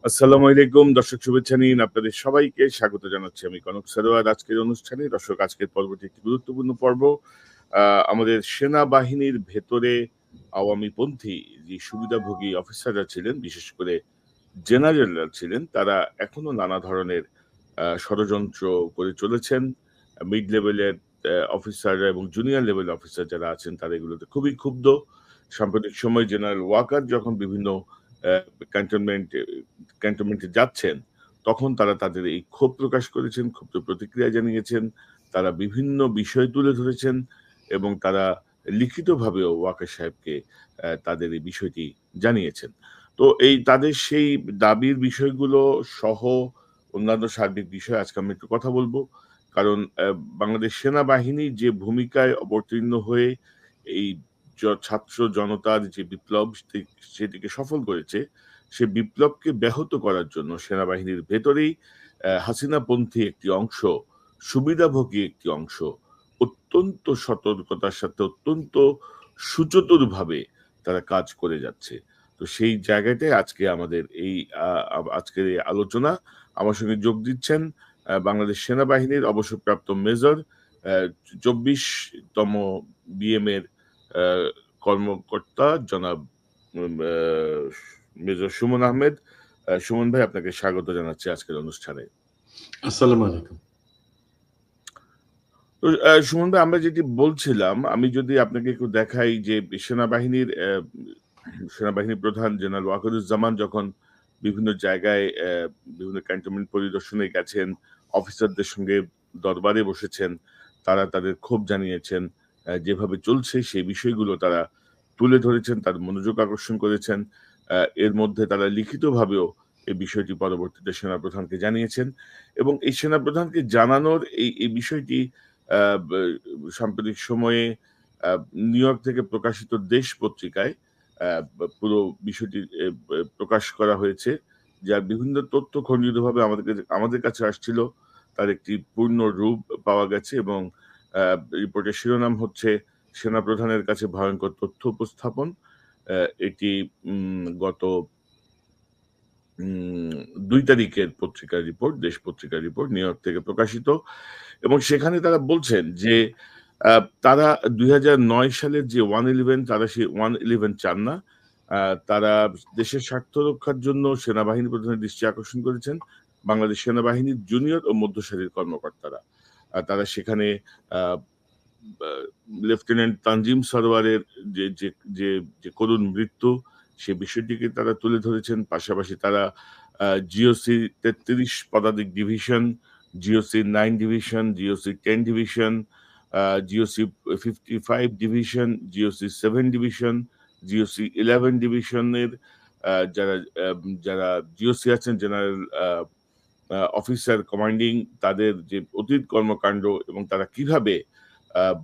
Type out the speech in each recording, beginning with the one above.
আসসালামু আলাইকুম দর্শক, শুভেচ্ছা নিন। আপনাদের সবাইকে স্বাগত জানাচ্ছি আমি কনক সারোয়ার আজকের অনুষ্ঠানে। দর্শক, আজকের পর্বটি একটি গুরুত্বপূর্ণ পর্ব। আমাদের সেনাবাহিনীর ভেতরে আওয়ামীপন্থী যে সুবিধাভোগী অফিসাররা ছিলেন, বিশেষ করে জেনারেলরা ছিলেন, তারা এখনো নানা ধরনের ষড়যন্ত্র করে চলেছেন। মিড লেভেলের অফিসাররা এবং জুনিয়র লেভেল অফিসার যারা আছেন তারা এগুলোতে খুবই ক্ষুব্ধ। সাম্প্রতিক সময়ে জেনারেল ওয়াকার যখন বিভিন্ন অ্যা ক্যান্টনমেন্টে ক্যান্টনমেন্টে যাচ্ছেন, তখন তারা তাদের এই ক্ষোভ প্রকাশ করেছেন, ক্ষুব্ধ প্রতিক্রিয়া জানিয়েছেন। তারা বিভিন্ন বিষয় তুলে ধরেছেন এবং তারা লিখিতভাবেও ওয়াকার সাহেবকে তাদের এই বিষয়টি জানিয়েছেন। তো এই তাদের সেই দাবির বিষয়গুলো সহ অন্যান্য সার্বিক বিষয়ে আজকে আমি একটু কথা বলব। কারণ বাংলাদেশ সেনাবাহিনী যে ভূমিকায় অবতীর্ণ হয়ে এই ছাত্র জনতার যে বিপ্লব সেটিকে সফল করেছে, সে বিপ্লবকে ব্যাহত করার জন্য সেনাবাহিনীর ভেতরেই হাসিনাপন্থী একটি অংশ, সুবিধাভোগী একটি অংশ অত্যন্ত সতর্কতার সাথে অত্যন্ত সুচতুরভাবে তারা কাজ করে যাচ্ছে। তো সেই জায়গাটায় আজকে আমাদের এই আজকের এই আলোচনা। আমার সঙ্গে যোগ দিচ্ছেন বাংলাদেশ সেনাবাহিনীর অবসরপ্রাপ্ত মেজর, ২৪ তম বিএম এর আ কর্মকর্তা জনাব আ মেজর সুমন আহমেদ। সুমন ভাই, আপনাকে স্বাগত জানাচ্ছি আজকের অনুষ্ঠানে। আসসালামু আলাইকুম। তো সুমন ভাই, আমরা যেটি বলছিলাম, আমি যদি আপনাকে একটু দেখাই যে সেনাবাহিনীর প্রধান জেনারেল ওয়াকারুজ্জামান যখন বিভিন্ন জায়গায় বিভিন্ন ক্যান্টনমেন্ট পরিদর্শনে গেছেন, অফিসারদের সঙ্গে দরবারে বসেছেন, তারা তাদের ক্ষোভ জানিয়েছেন। যেভাবে চলছে সেই বিষয়গুলো তারা তুলে ধরেছেন, তার মনোযোগ আকর্ষণ করেছেন। এর মধ্যে তারা লিখিতভাবেও এই বিষয়টি পরবর্তীতে সেনাপ্রধানকে জানিয়েছেন এবং এই সেনাপ্রধানকে জানানোর এই বিষয়টি আ ব সাম্প্রতিক সময়ে আ নিউইয়র্ক থেকে প্রকাশিত দেশ পত্রিকায় পুরো বিষয়টি প্রকাশ করা হয়েছে। যার বিভিন্ন তথ্য খণ্ডিতভাবে আমাদের কাছে আসছিল। তার একটি পূর্ণ রূপ পাওয়া গেছে এবং আ রিপোর্টের শিরোনাম হচ্ছে সেনাপ্রধানের কাছে ভয়ংকর তথ্য উপস্থাপন। এটি গত ২ তারিখের পত্রিকার রিপোর্ট, দেশ পত্রিকার রিপোর্ট নিউইয়র্ক থেকে প্রকাশিত। এবং সেখানে তারা বলছেন যে আ তারা ২০০৯ সালের যে 111, তারা সেই 111 চান না। আ তারা দেশের স্বার্থ রক্ষার জন্য সেনাবাহিনী প্রধানের দৃষ্টি আকর্ষণ করেছেন বাংলাদেশ সেনাবাহিনীর জুনিয়র ও মধ্যসারির কর্মকর্তারা। তারা সেখানে আ বা লেফটেন্যান্ট তানজিম সরওয়ারের যে যে যে যে করুণ মৃত্যু, সে বিষয়টিকে তারা তুলে ধরেছেন। পাশাপাশি তারা জিওসি ৩৩ পদাতিক division, GOC 9 division, GOC 10 division, GOC 55 division, GOC 7 division, GOC 11 ডিভিশনের আ যারা যারা জিওসি আছেন, জেনারেল আ আ অফিসার কমান্ডিং, তাদের যে অতীত কর্মকাণ্ড এবং তারা কিভাবে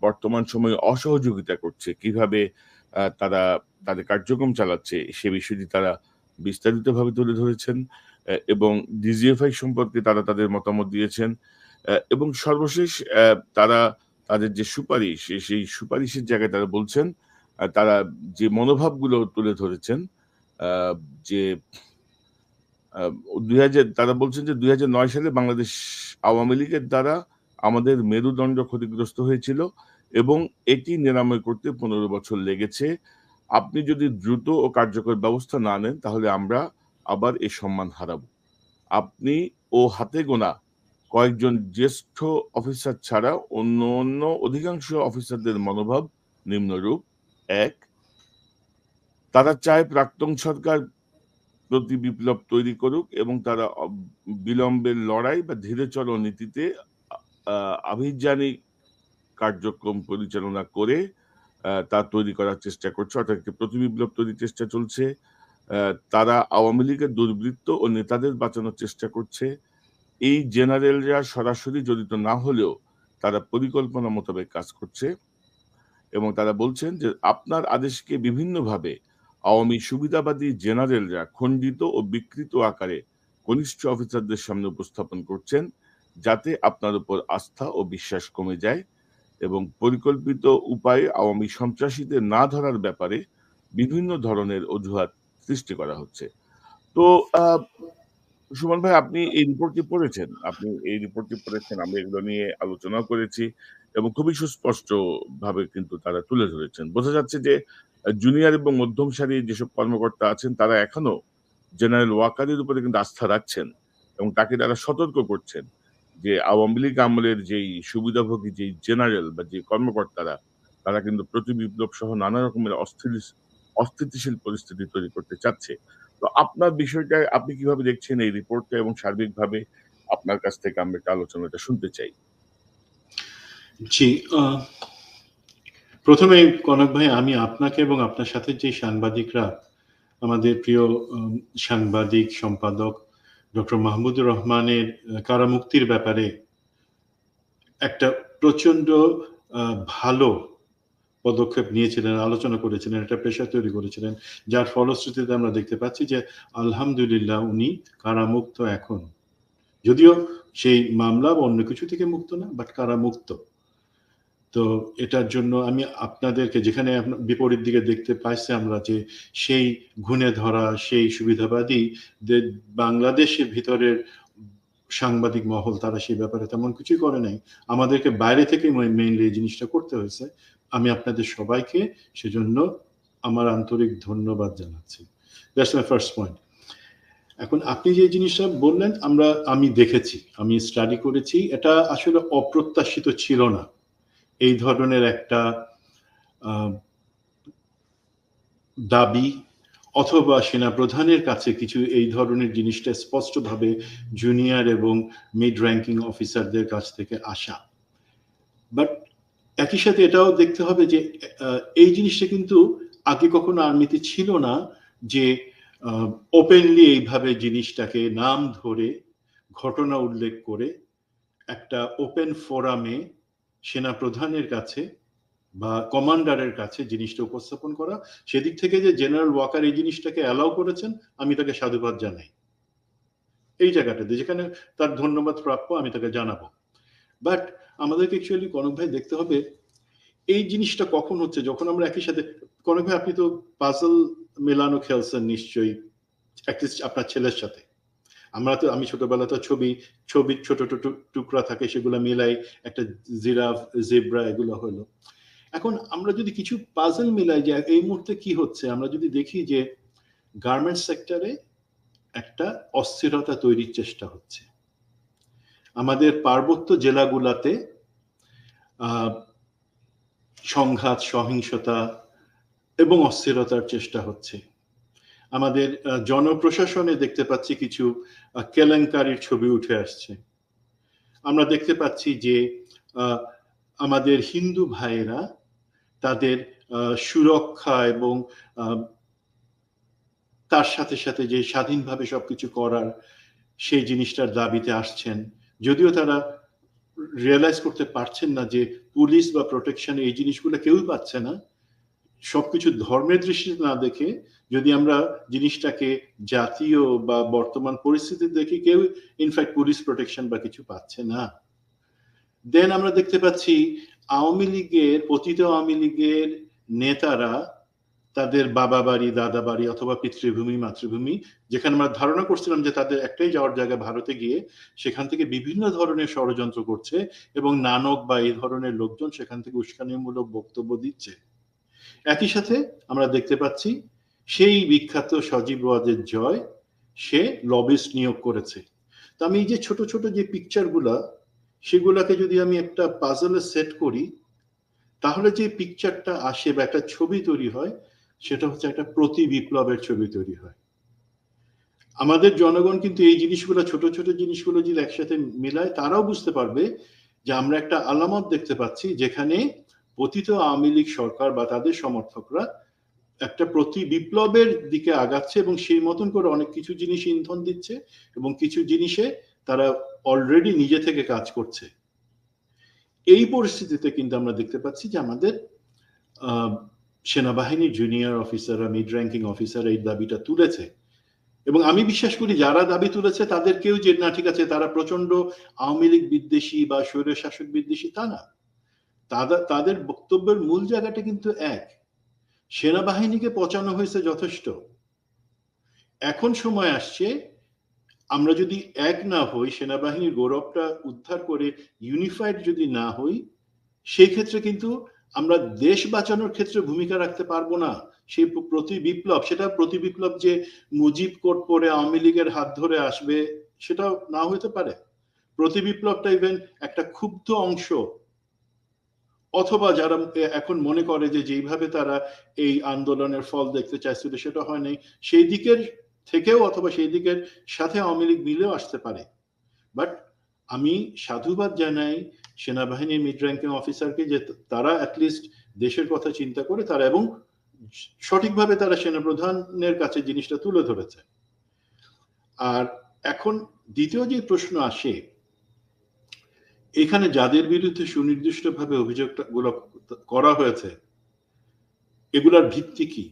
বর্তমান সময়ে অসহযোগিতা করছে, কিভাবে তারা তাদের কার্যক্রম চালাচ্ছে, সে বিষয়টি তারা বিস্তারিতভাবে তুলে ধরেছেন এবং ডিজিএফআই সম্পর্কে তারা তাদের মতামত দিয়েছেন। এবং সর্বশেষ তারা তাদের যে সুপারিশ, সেই সুপারিশের জায়গায় তারা বলছেন, তারা যে মনোভাবগুলো তুলে ধরেছেন, আ যে আ ২০০০ তারা বলছেন যে ২০০৯ সালে বাংলাদেশ আওয়ামী লীগের দ্বারা আমাদের মেরুদণ্ড ক্ষতিগ্রস্ত হয়েছিল এবং এটি নিরাময় করতে ১৫ বছর লেগেছে। আপনি যদি দ্রুত ও কার্যকর ব্যবস্থা না নেন, তাহলে আমরা আবার এই সম্মান হারাবো। আপনি ও হাতে গোনা কয়েকজন জ্যেষ্ঠ অফিসার ছাড়া অন্য অধিকাংশ অফিসারদের মনোভাব নিম্নরূপ: ১, তারা চায় প্রাক্তন সরকার প্রতি বিপ্লব তৈরি করুক এবং তারা বিলম্বের লড়াই বা ধীরে চলো নীতিতে আ আ আভিযানিক কার্যক্রম পরিচালনা করে তা তৈরি করার চেষ্টা করছে। অর্থাৎ একটি প্রতিবিপ্লব তৈরির চেষ্টা চলছে। তারা আওয়ামী লীগের দুর্বৃত্ত ও নেতাদের বাঁচানোর চেষ্টা করছে। এই জেনারেলরা সরাসরি জড়িত না হলেও তারা পরিকল্পনা মোতাবেক কাজ করছে এবং তারা বলছেন যে আপনার আদেশকে বিভিন্নভাবে আওয়ামী সুবিধাবাদী জেনারেলরা খণ্ডিত ও বিকৃত আকারে কনিষ্ঠ অফিসারদের সামনে উপস্থাপন করছেন, যাতে আপনার উপর আস্থা ও বিশ্বাস কমে যায় এবং পরিকল্পিত উপায়ে আওয়ামী সন্ত্রাসীদের না ধরার ব্যাপারে বিভিন্ন ধরনের অজুহাত সৃষ্টি করা হচ্ছে। তো সুমন ভাই, আপনি এই রিপোর্টটি পড়েছেন। আপনি এই রিপোর্টটি পড়েছেন। আমরা এগুলো নিয়ে আলোচনাও করেছি এবং খুবই সুস্পষ্টভাবে কিন্তু তারা তুলে ধরেছেন। বোঝা যাচ্ছে যে জুনিয়র এবং মধ্যম সারির যেসব কর্মকর্তা আছেন তারা এখনো জেনারেল ওয়াকারের উপরে কিন্তু আস্থা রাখছেন এবং তাকে তারা সতর্ক করছেন যে আওয়ামী লীগ আমলের যেই সুবিধাভোগী যেই জেনারেল বা যে কর্মকর্তারা তারা কিন্তু প্রতি বিপ্লব সহ নানা রকমের অস্থিতিশীল পরিস্থিতি তৈরি করতে চাচ্ছে। তো আপনার বিষয়টা আপনি কিভাবে দেখছেন এই রিপোর্টটা এবং সার্বিকভাবে আপনার কাছ থেকে আমরা একটা আলোচনাটা শুনতে চাই। জি, প্রথমে কনক ভাই, আমি আপনাকে এবং আপনার সাথে যে সাংবাদিকরা, আমাদের প্রিয় সাংবাদিক সম্পাদক ডক্টর মাহমুদুর রহমানের কারামুক্তির ব্যাপারে একটা প্রচন্ড ভালো পদক্ষেপ নিয়েছিলেন, আলোচনা করেছিলেন, একটা প্রেশার তৈরি করেছিলেন, যার ফলশ্রুতিতে আমরা দেখতে পাচ্ছি যে আলহামদুলিল্লাহ উনি কারামুক্ত এখন। যদিও সেই মামলা বা অন্য কিছু থেকে মুক্ত না, বাট কারামুক্ত। তো এটার জন্য আমি আপনাদেরকে, যেখানে বিপরীত দিকে দেখতে পাইছি আমরা যে সেই ঘুণে ধরা সেই সুবিধাবাদী বাংলাদেশের ভিতরের সাংবাদিক মহল, তারা সেই ব্যাপারে তেমন কিছুই করে নাই, আমাদেরকে বাইরে থেকে মেইনলি এই জিনিসটা করতে হয়েছে। আমি আপনাদের সবাইকে সেজন্য আমার আন্তরিক ধন্যবাদ জানাচ্ছি। That's my first point. এখন আপনি যে জিনিসটা বললেন, আমি দেখেছি, আমি স্টাডি করেছি, এটা আসলে অপ্রত্যাশিত ছিল না। এই ধরনের একটা দাবি অথবা সেনাপ্রধানের কাছে কিছু এই ধরনের জিনিসটা স্পষ্টভাবে জুনিয়র এবং মিড র্যাঙ্কিং অফিসারদের কাছ থেকে আসা। বাট একই সাথে এটাও দেখতে হবে যে এই জিনিসটা কিন্তু আগে কখনো আর্মিতে ছিল না, যে ওপেনলি এইভাবে জিনিসটাকে নাম ধরে ঘটনা উল্লেখ করে একটা ওপেন ফোরামে সেনাপ্রধানের কাছে বা কমান্ডারের কাছে জিনিসটা উপস্থাপন করা। সেদিক থেকে যে জেনারেল ওয়াকার এই জিনিসটাকে অ্যালাউ করেছেন, আমি তাকে সাধুবাদ জানাই। এই জায়গাটাতে যেখানে তার ধন্যবাদ প্রাপ্য, আমি তাকে জানাবো। বাট আমাদেরকে অ্যাকচুয়ালি কনক ভাই দেখতে হবে এই জিনিসটা কখন হচ্ছে, যখন আমরা একই সাথে, কনক ভাই আপনি তো পাজল মেলানো খেলছেন নিশ্চয়ই অ্যাটলিস্ট আপনার ছেলের সাথে। আমি ছোটবেলা তো ছবি ছোট ছোট টুকরা থাকে, সেগুলো মিলাই একটা জিরাফ, জেব্রা, এগুলো হলো। এখন আমরা যদি কিছু পাজল মিলাই যে এই মুহূর্তে কি হচ্ছে, আমরা যদি দেখি যে গার্মেন্টস সেক্টরে একটা অস্থিরতা তৈরির চেষ্টা হচ্ছে। আমাদের পার্বত্য জেলাগুলাতে সংঘাত, সহিংসতা এবং অস্থিরতার চেষ্টা হচ্ছে। আমাদের জনপ্রশাসনে দেখতে পাচ্ছি কিছু কেলেঙ্কারির ছবি উঠে আসছে। আমরা দেখতে পাচ্ছি যে আমাদের হিন্দু ভাইয়েরা তাদের সুরক্ষা এবং তার সাথে সাথে যে স্বাধীনভাবে সবকিছু করার সেই জিনিসটার দাবিতে আসছেন, যদিও তারা রিয়েলাইজ করতে পারছেন না যে পুলিশ বা প্রোটেকশন এই জিনিসগুলো কেউই পাচ্ছে না। সবকিছু ধর্মের দৃষ্টিতে না দেখে যদি আমরা জিনিসটাকে জাতীয় বা বর্তমান পরিস্থিতি দেখি, কেউ ইনফ্যাক্ট পুলিশ প্রোটেকশন বা কিছু পাচ্ছে না। দেন আমরা দেখতে পাচ্ছি পতিত আওয়ামী লীগের নেতারা তাদের বাবা বাড়ি, দাদা বাড়ি অথবা পিতৃভূমি, মাতৃভূমি, যেখানে আমরা ধারণা করছিলাম যে তাদের একটাই যাওয়ার জায়গা ভারতে গিয়ে, সেখান থেকে বিভিন্ন ধরনের ষড়যন্ত্র করছে এবং নানক বা এই ধরনের লোকজন সেখান থেকে উস্কানিমূলক বক্তব্য দিচ্ছে। একই সাথে আমরা দেখতে পাচ্ছি সেই বিখ্যাত সজীব ওয়াজেদ জয়, সে লবিস্ট নিয়োগ করেছে। তো আমি এই যে ছোট ছোট যে পিকচারগুলা, সেগুলাকে যদি আমি একটা পাজলে সেট করি, তাহলে যে পিকচারটা আসে বা একটা ছবি তৈরি হয়, সেটা হচ্ছে একটা প্রতি বিপ্লবের ছবি তৈরি হয়। আমাদের জনগণ কিন্তু এই জিনিসগুলো, ছোট ছোট জিনিসগুলো যদি একসাথে মিলায়, তারাও বুঝতে পারবে যে আমরা একটা আলামত দেখতে পাচ্ছি, যেখানে পতিত আওয়ামী লীগ সরকার বা তাদের সমর্থকরা একটা প্রতি বিপ্লবের দিকে আগাচ্ছে এবং সেই মতন করে অনেক কিছু জিনিস ইন্ধন দিচ্ছে এবং কিছু জিনিসে তারা অলরেডি নিজে থেকে কাজ করছে। এই পরিস্থিতিতে কিন্তু আমরা দেখতে পাচ্ছি যে আমাদের সেনাবাহিনীর জুনিয়র অফিসাররা, মিড র্যাঙ্কিং অফিসার এই দাবিটা তুলেছে এবং আমি বিশ্বাস করি যারা দাবি তুলেছে তাদের কেউ যে না ঠিক আছে তারা প্রচন্ড আওয়ামী লীগ বিদ্বেষী বা স্বৈর শাসক বিদ্বেষী, তা না। তাদের বক্তব্যের মূল জায়গাটা কিন্তু এক, সেনাবাহিনীকে পচানো হয়েছে যথেষ্ট, এখন সময় আসছে আমরা যদি এক না হই, সেনাবাহিনীর গৌরবটা উদ্ধার করে ইউনিফাইড যদি না হই, সেই ক্ষেত্রে কিন্তু আমরা দেশ বাঁচানোর ক্ষেত্রে ভূমিকা রাখতে পারবো না। সেই প্রতি বিপ্লব, সেটা প্রতি বিপ্লব যে মুজিব কোড পরে আওয়ামী লীগের হাত ধরে আসবে সেটা না হতে পারে। প্রতি বিপ্লবটা ইভেন একটা ক্ষুব্ধ অংশ, অথবা যারা এখন মনে করে যে যেইভাবে তারা এই আন্দোলনের ফল দেখতে চাইছিল সেটা হয়নি, সেই দিকের থেকেও অথবা সেই দিকের সাথে আওয়ামী লীগ মিলেও আসতে পারে। বাট আমি সাধুবাদ জানাই সেনাবাহিনীর মিড র্যাঙ্কিং অফিসারকে যে তারা অ্যাটলিস্ট দেশের কথা চিন্তা করে তারা, এবং সঠিকভাবে তারা সেনাপ্রধানের কাছে জিনিসটা তুলে ধরেছে। আর এখন দ্বিতীয় যে প্রশ্ন আসে, এখানে যাদের বিরুদ্ধে সুনির্দিষ্টভাবে অভিযোগগুলো করা হয়েছে এগুলার ভিত্তি কি?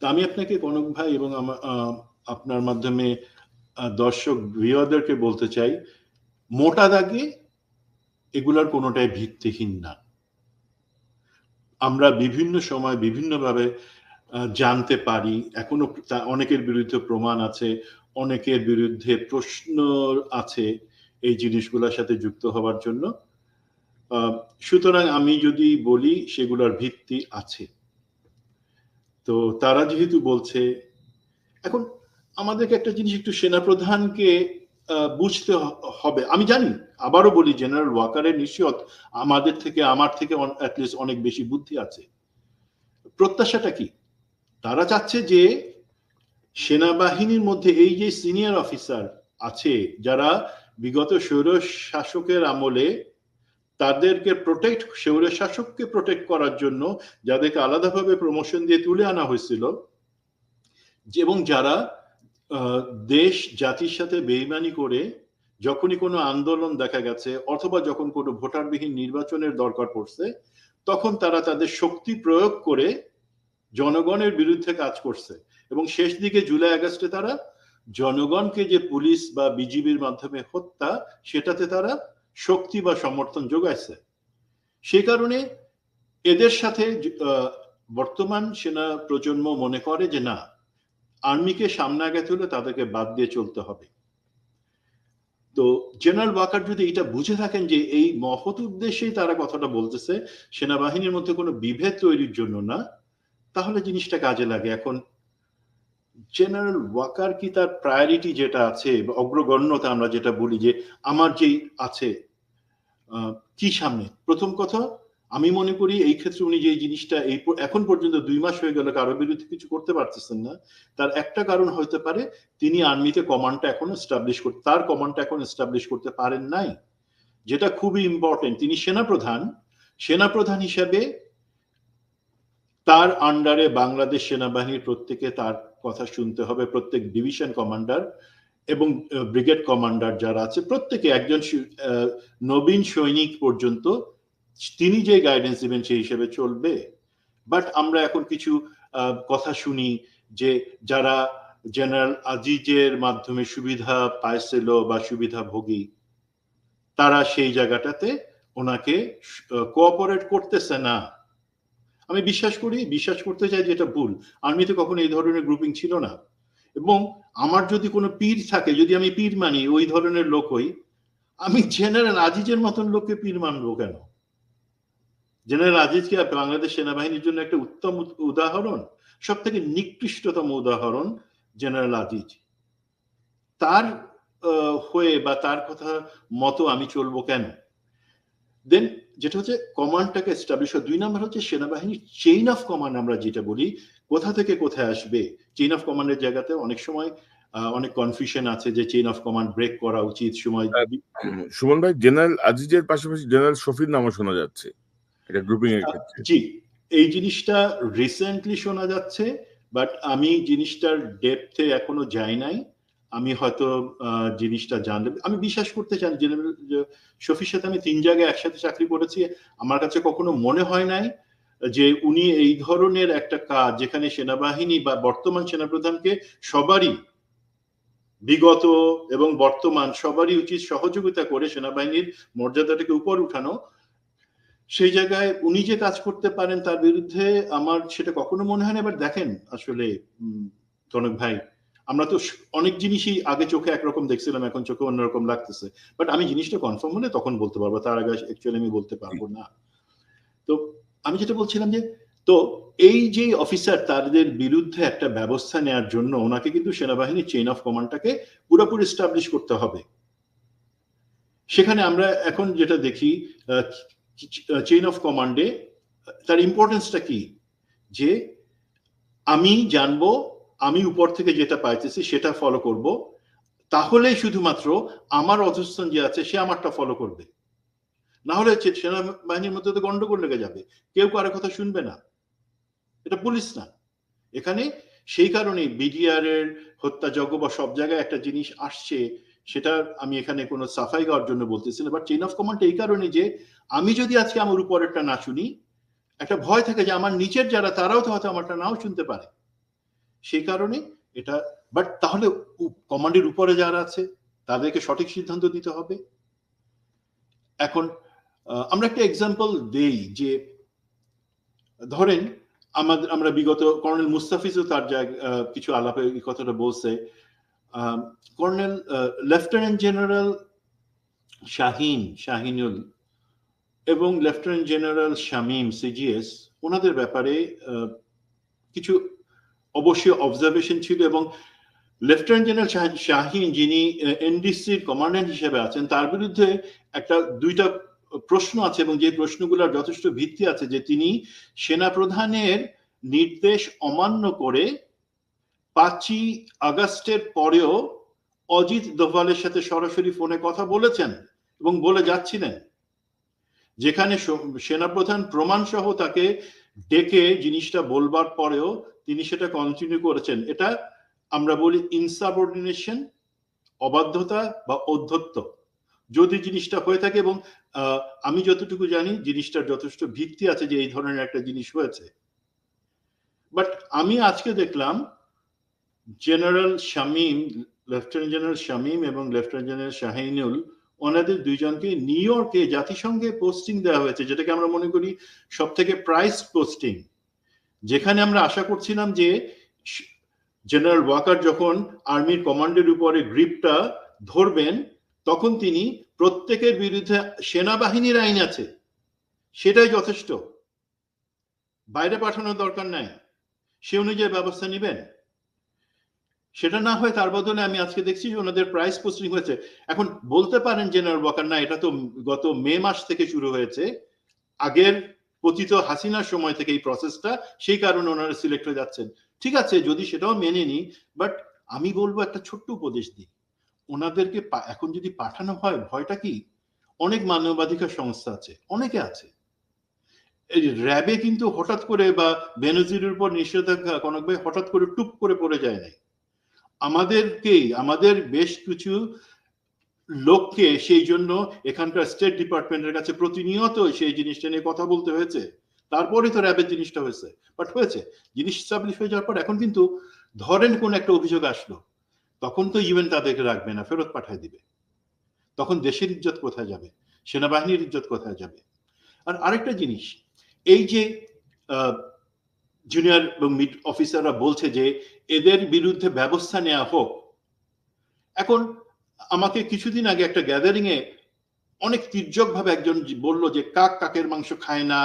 তা আমি আপনাকে কনক ভাই এবং আপনার মাধ্যমে দর্শক ভিউয়ারদেরকে বলতে চাই, মোটা দাগে এগুলার কোনোটাই ভিত্তিহীন না। আমরা বিভিন্ন সময় বিভিন্নভাবে জানতে পারি, এখনো অনেকের বিরুদ্ধে প্রমাণ আছে, অনেকের বিরুদ্ধে প্রশ্ন আছে এই জিনিসগুলোর সাথে যুক্ত হওয়ার জন্য। সুতরাং আমি যদি বলি সেগুলোর ভিত্তি আছে। তো তারা যেহেতু বলছে, এখন আমাদেরকে একটা জিনিস একটু সেনাপ্রধানকে বুঝতে হবে। আমি জানি, আবারও বলি, জেনারেল ওয়াকারের নিশ্চয়ই আমাদের থেকে, আমার থেকে অ্যাটলিস্ট অনেক বেশি বুদ্ধি আছে। প্রত্যাশাটা কি? তারা চাচ্ছে যে সেনাবাহিনীর মধ্যে এই যে সিনিয়র অফিসার আছে যারা বিগত স্বৈর শাসকের আমলে তাদেরকে স্বৈর শাসককে প্রোটেক্ট করার জন্য যাদেরকে আলাদাভাবে প্রমোশন দিয়ে তুলে আনা হয়েছিল, এবং যারা দেশ জাতির সাথে বেইমানি করে যখনই কোনো আন্দোলন দেখা গেছে অথবা যখন কোনো ভোটারবিহীন নির্বাচনের দরকার পড়ছে তখন তারা তাদের শক্তি প্রয়োগ করে জনগণের বিরুদ্ধে কাজ করছে, এবং শেষ দিকে জুলাই আগস্টে তারা জনগণকে যে পুলিশ বা বিজিবির মাধ্যমে হত্যা, সেটাতে তারা শক্তি বা সমর্থন যোগাইছে। সেই কারণে এদের সাথে বর্তমান সেনা প্রজন্ম মনে করে যে না, আর্মিকে সামনে আগাতে হলে তাদেরকে বাদ দিয়ে চলতে হবে। তো জেনারেল ওয়াকার যদি এটা বুঝে থাকেন যে এই মহৎ উদ্দেশ্যেই তারা কথাটা বলতেছে, সেনাবাহিনীর মধ্যে কোনো বিভেদ তৈরির জন্য না, তাহলে জিনিসটা কাজে লাগে। এখন জেনারেল ওয়াকার কি তার প্রায়োরিটি যেটা আছে, অগ্রগণ্যতা আমরা যেটা বলি যে আমার যেই আছে কি সামনে, প্রথম কথা আমি মনে করি এই ক্ষেত্রে উনি যে জিনিসটা এখন পর্যন্ত 2 মাস হয়ে গেল কারো বিরুদ্ধে কিছু করতে পারতেছেন না, তার একটা কারণ হতে পারে তিনি আর্মিতে কমান্ডটা এখনো এস্টাবলিশ করতে পারেন নাই, যেটা খুবই ইম্পর্টেন্ট। তিনি সেনাপ্রধান হিসেবে তার আন্ডারে বাংলাদেশ সেনাবাহিনীর প্রত্যেকে তার কথা শুনতে হবে, প্রত্যেক ডিভিশন কমান্ডার এবং ব্রিগেড কমান্ডার যারা আছে প্রত্যেকে, একজন নবীন সৈনিক পর্যন্ত তিনি যে গাইডেন্স দিবেন সেই হিসেবে চলবে। বাট আমরা এখন কিছু কথা শুনি যে যারা জেনারেল আজিজের মাধ্যমে সুবিধা পাইছিল বা সুবিধাভোগী, তারা সেই জায়গাটাতে ওনাকে কোঅপারেট করতেছে না। আমি বিশ্বাস করতে চাই যে এটা ভুল। আর্মিতে কখনো এই ধরনের গ্রুপিং ছিল না, এবং আমার যদি কোনো পীর থাকে, যদি আমি পীর মানি, ওই ধরনের লোক হই, আমি জেনারেল আজিজের মতন লোককে পীর মানবো কেন? জেনারেল আজিজকে বাংলাদেশ সেনাবাহিনীর জন্য একটা উত্তম উদাহরণ, সব থেকে নিকৃষ্টতম উদাহরণ জেনারেল আজিজ। তার হয়ে বা তার কথা মতো আমি চলবো কেন? দেন যেটা হচ্ছে কমান্ডটাকে এস্টাবলিশ, 2 নাম্বার হচ্ছে সেনাবাহিনীর চেইন অফ কমান্ড আমরা যেটা বলি, কোথা থেকে কোথায় আসবে। চেইন অফ কমান্ডের জায়গাতে অনেক সময় অনেক কনফিউশন আছে যে চেইন অফ কমান্ড ব্রেক করা উচিত সময়। সুমন ভাই, জেনারেল আজিজের পাশাপাশি জেনারেল শফির নামও শোনা যাচ্ছে এটা গ্রুপিং এর ক্ষেত্রে। জি, এই জিনিসটা রিসেন্টলি শোনা যাচ্ছে, বাট আমি জিনিসটার ডেপথে এখনো যাই নাই। আমি হয়তো জিনিসটা জানলে আমি বিশ্বাস করতে চাই। জেনারেল শফির সাথে আমি 3 জায়গায় একসাথে চাকরি করেছি, আমার কাছে কখনো মনে হয় নাই যে উনি এই ধরনের একটা কাজ যেখানে সেনাবাহিনী বা বর্তমান সেনাপ্রধানকে সবারই, বিগত এবং বর্তমান সবারই উচিত সহযোগিতা করে সেনাবাহিনীর মর্যাদাটাকে উপর উঠানো, সেই জায়গায় উনি যে কাজ করতে পারেন তার বিরুদ্ধে আমার সেটা কখনো মনে হয় না। এবার দেখেন আসলে কনক ভাই, আমরা তো অনেক জিনিসই আগে চোখে একরকম দেখছিলাম, এখন চোখে অন্যরকম লাগতেছে, বাট আমি জিনিসটা কনফার্ম হলে তখন বলতে পারবো, তার আগে অ্যাকচুয়ালি আমি বলতে পারবো না। তো আমি যেটা বলছিলাম যে, তো এই যে অফিসার, তাদের বিরুদ্ধে একটা ব্যবস্থা নেওয়ার জন্য ওনাকে কিন্তু সেনাবাহিনীর চেইন অফ কমান্ডটাকে পুরোপুরি এস্টাবলিশ করতে হবে। সেখানে আমরা এখন যেটা দেখি, চেইন অফ কমান্ডে তার ইম্পর্টেন্সটা কি, যে আমি জানবো, আমি উপর থেকে যেটা পাইতেছি সেটা ফলো করব, তাহলে শুধুমাত্র আমার অধস্তন যে আছে সে আমারটা ফলো করবে, না হলে সেনাবাহিনীর মধ্যে তো গন্ডগোল লেগে যাবে, কেউ কারো কথা শুনবে না। এটা পুলিশ না এখানে। সেই কারণে বিডিআর এর হত্যাযজ্ঞ বা সব জায়গায় একটা জিনিস আসছে, সেটা আমি এখানে কোনো সাফাই গাওয়ার জন্য বলতেছি না, বাট চেইন অফ কমান্ড এই কারণে যে আমি যদি আজকে আমার উপরেরটা না শুনি, একটা ভয় থাকে যে আমার নিচের যারা তারাও তো হয়তো আমারটা নাও শুনতে পারে। সেই কারণে এটা, বাট তাহলে কমান্ডের উপরে যারা আছে তাদেরকে সঠিক সিদ্ধান্ত দিতে হবে। এখন আমরা একটা এক্সাম্পল দেই, যে ধরেন আমরা বিগত কর্নেল মুস্তাফিজও তার কিছু আলাপে এই কথাটা বলছে, কর্নেল লেফটেন্যান্ট জেনারেল শাহিনুল এবং লেফটেন্যান্ট জেনারেল শামীম সিজিএস, ওনাদের ব্যাপারে কিছু অবশ্যই অবজারভেশন ছিল, এবং লেফটেন্যান্ট জেনারেল শাহিন, যিনি এনডিসির কমান্ড্যান্ট হিসেবে আছেন, তার বিরুদ্ধে দুইটা প্রশ্ন আছে, এবং যে প্রশ্নগুলোর যথেষ্ট ভিত্তি আছে, যে তিনি সেনাপ্রধানের নির্দেশ অমান্য করে 5ই আগস্টের পরেও অজিত দোভালের সাথে সরাসরি ফোনে কথা বলেছেন এবং বলে যাচ্ছিলেন, যেখানে সেনাপ্রধান প্রমাণ সহ তাকে ডেকে জিনিসটা বলবার পরেও তিনি সেটা কন্টিনিউ করেছেন। এটা আমরা বলি ইনসাবঅর্ডিনেশন, অবাধ্যতা বা ঔদ্ধত্য, যদি জিনিসটা হয়ে থাকে। এবং আমি যতটুকু জানি জিনিসটার যথেষ্ট ভিত্তি আছে যে এই ধরনের একটা জিনিস হয়েছে। বাট আমি আজকে দেখলাম general Shamim, lieutenant general Shamim এবং লেফটেন্যান্ট জেনারেল শাহিনুল, ওনাদের দুইজনকে নিউ ইয়র্কে জাতিসংঘে পোস্টিং দেওয়া হয়েছে, যেটাকে আমরা মনে করি সব থেকে প্রাইস পোস্টিং, যেখানে আমরা আশা করছিলাম যে জেনারেল ওয়াকার যখন আর্মির কমান্ডের উপরে গ্রিপটা ধরবেন, তখন তিনি প্রত্যেকের বিরুদ্ধে সেনাবাহিনীর আইন আছে সেটাই যথেষ্ট, বাইরে পাঠানোর দরকার নাই, সে অনুযায়ী ব্যবস্থা নেবেন। সেটা না হয় তার বদলে আমি আজকে দেখছি যে ওনাদের প্রাইস পোস্টিং হয়েছে। এখন বলতে পারেন জেনারেল ওয়াকার, না এটা তো গত মে মাস থেকে শুরু হয়েছে, আগের পতিত হাসিনার সময় থেকে এই প্রসেসটা, সেই কারণে ওনারা সিলেক্ট হয়ে যাচ্ছেন। ঠিক আছে, যদি সেটাও মেনে নি, বাট আমি বলবো একটা ছোট্ট উপদেশ দিই, ওনাদেরকে এখন যদি পাঠানো হয়, ভয়টা কি, অনেক মানবাধিকার সংস্থা আছে, অনেকে আছে, র্যাবে কিন্তু হঠাৎ করে বা বেনজিরের উপর নিষেধাজ্ঞা কনক ভাই হঠাৎ করে টুপ করে পড়ে যায় নাই। আমাদের বেশ কিছু লোককে সেই জন্য এখানকার স্টেট ডিপার্টমেন্টের কাছে প্রতিনিয়ত সেই জিনিসটা নিয়ে কথা বলতে হয়েছে, তারপরে তো র্যাবের জিনিসটা হয়েছে। বাট হয়েছে, জিনিস স্টাবলিশ হয়ে যাওয়ার পর এখন কিন্তু ধরেন কোন একটা অভিযোগ আসলো, তখন তো ইউএন তাদেরকে রাখবে না, ফেরত পাঠায় দিবে। তখন দেশের ইজ্জত কোথায় যাবে, সেনাবাহিনীর ইজ্জত কোথায় যাবে? আর আরেকটা জিনিস, এই যে জুনিয়র এবং মিড অফিসাররা বলছে যে এদের বিরুদ্ধে ব্যবস্থা নেওয়া হোক, এখন আমাকে কিছুদিন আগে একটা গ্যাদারিং এ অনেক তির্যক ভাবে একজন বলল যে কাক কাকের মাংস খায় না,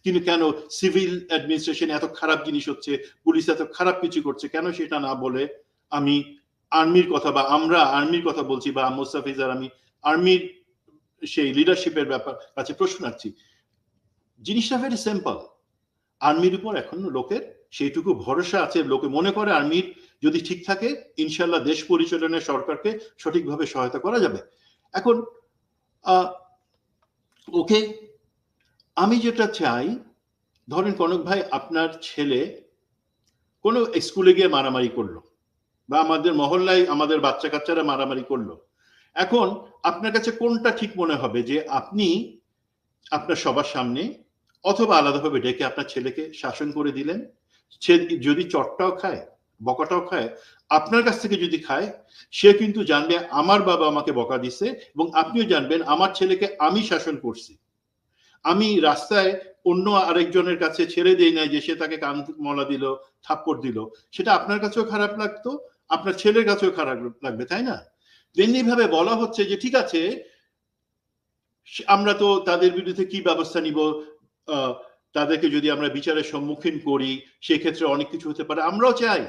কিন্তু কেন সিভিল অ্যাডমিনিস্ট্রেশন এত খারাপ জিনিস হচ্ছে, পুলিশ এত খারাপ কিছু করছে, কেন সেটা না বলে আমি আর্মির কথা বা আমরা আর্মির কথা বলছি, বা মোস্তাফিজ আর আমি আর্মির সেই লিডারশিপের ব্যাপার কাছে প্রশ্ন রাখছি। জিনিসটা ভেরি সিম্পল, আর্মির উপর এখন লোকের সেইটুকু ভরসা আছে, লোকে মনে করে আর্মির যদি ঠিক থাকে, ইনশাল্লাহ দেশ পরিচালনায় সরকারকে সঠিকভাবে সহায়তা করা যাবে। এখন ওকে, আমি যেটা চাই, ধরেন কনক ভাই আপনার ছেলে কোনো স্কুলে গিয়ে মারামারি করলো, বা আমাদের মহল্লায় আমাদের বাচ্চা কাচ্চারা মারামারি করলো, এখন আপনার কাছে কোনটা ঠিক মনে হবে, যে আপনি আপনার সবার সামনে অথবা আলাদাভাবে ডেকে আপনার ছেলেকে শাসন করে দিলেন, সে যদি চটটাও খায় বকাটাও খায়, আপনার কাছ থেকে যদি খায়, সে কিন্তু জানবে আমার বাবা আমাকে বকা দিছে, এবং আপনিও জানবেন আমার ছেলেকে আমি শাসন করছি, আমি রাস্তায় অন্য আরেকজনের কাছে ছেড়ে দেই নাই যে সে তাকে কান মলা দিল, থাপ্পড় দিল, সেটা আপনার কাছেও খারাপ লাগতো, আপনার ছেলের কাছেও খারাপ লাগবে, তাই না? তেমনি ভাবে বলা হচ্ছে যে ঠিক আছে, আমরা তো তাদের বিরুদ্ধে কি ব্যবস্থা নিব, তাদেরকে যদি আমরা বিচারের সম্মুখীন করি সেক্ষেত্রে অনেক কিছু হতে পারে। আমরাও চাই,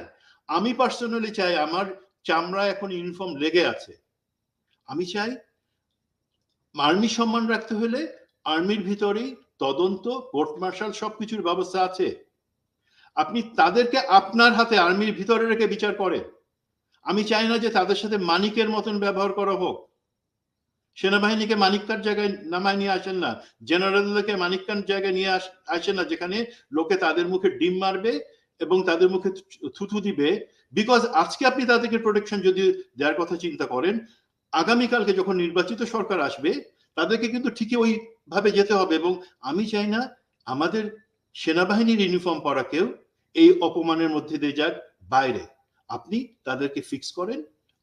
আমি পার্সোনালি চাই, আমার চামড়া এখন ইউনিফর্ম লেগে আছে, আমি চাই আর্মি সম্মান রাখতে হলে আর্মির ভিতরেই তদন্ত, কোর্ট মার্শাল সবকিছুর ব্যবস্থা আছে। আপনি তাদেরকে আপনার হাতে আর্মির ভিতরে রেখে বিচার করেন। আমি চাই না যে তাদের সাথে মানিকের মতন ব্যবহার করা হোক। সেনাবাহিনীকে মানিককার জায়গায় নামায় নিয়ে আসেন না, জেনারেলকে মানিককার জায়গায় নিয়ে আসেন না, যেখানে লোকে তাদের মুখে ডিম মারবে এবং তাদের মুখে থুথু দিবে। বিকজ আজকে আপনি তাদেরকে প্রোটেকশন যদি দেওয়ার কথা চিন্তা করেন, আগামীকালকে যখন নির্বাচিত সরকার আসবে তাদেরকে কিন্তু ঠিকই ওইভাবে যেতে হবে। এবং আমি চাই না আমাদের সেনাবাহিনীর ইউনিফর্ম পরা কেউ এই অপমানের মধ্যে দিয়ে যাক বাইরে। আপনি তাদেরকে ফিক্স করেন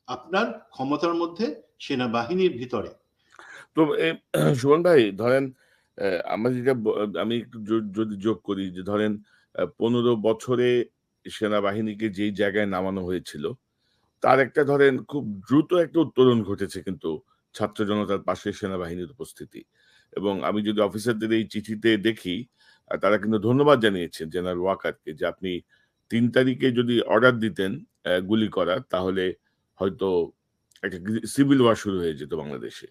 আপনার ক্ষমতার মধ্যে সেনাবাহিনীর ভিতরে। তো সুমন ভাই ধরেন আমরা যেটা আমি একটু যদি যোগ করি যে ধরেন 15 বছরে সেনাবাহিনীকে যেই জায়গায় নামানো হয়েছিল তার একটা ধরেন খুব দ্রুত একটা উত্তরণ ঘটেছে কিন্তু ছাত্র জনতার পাশে সেনাবাহিনীর উপস্থিতি। এবং আমি যদি অফিসারদের এই চিঠিতে দেখি তারা কিন্তু ধন্যবাদ জানিয়েছেন জেনারেল ওয়াকারকে যে আপনি 3 তারিখে যদি অর্ডার দিতেন গুলি করার তাহলে হয়তো একটা সিভিল ওয়ার শুরু হয়ে যেত বাংলাদেশে।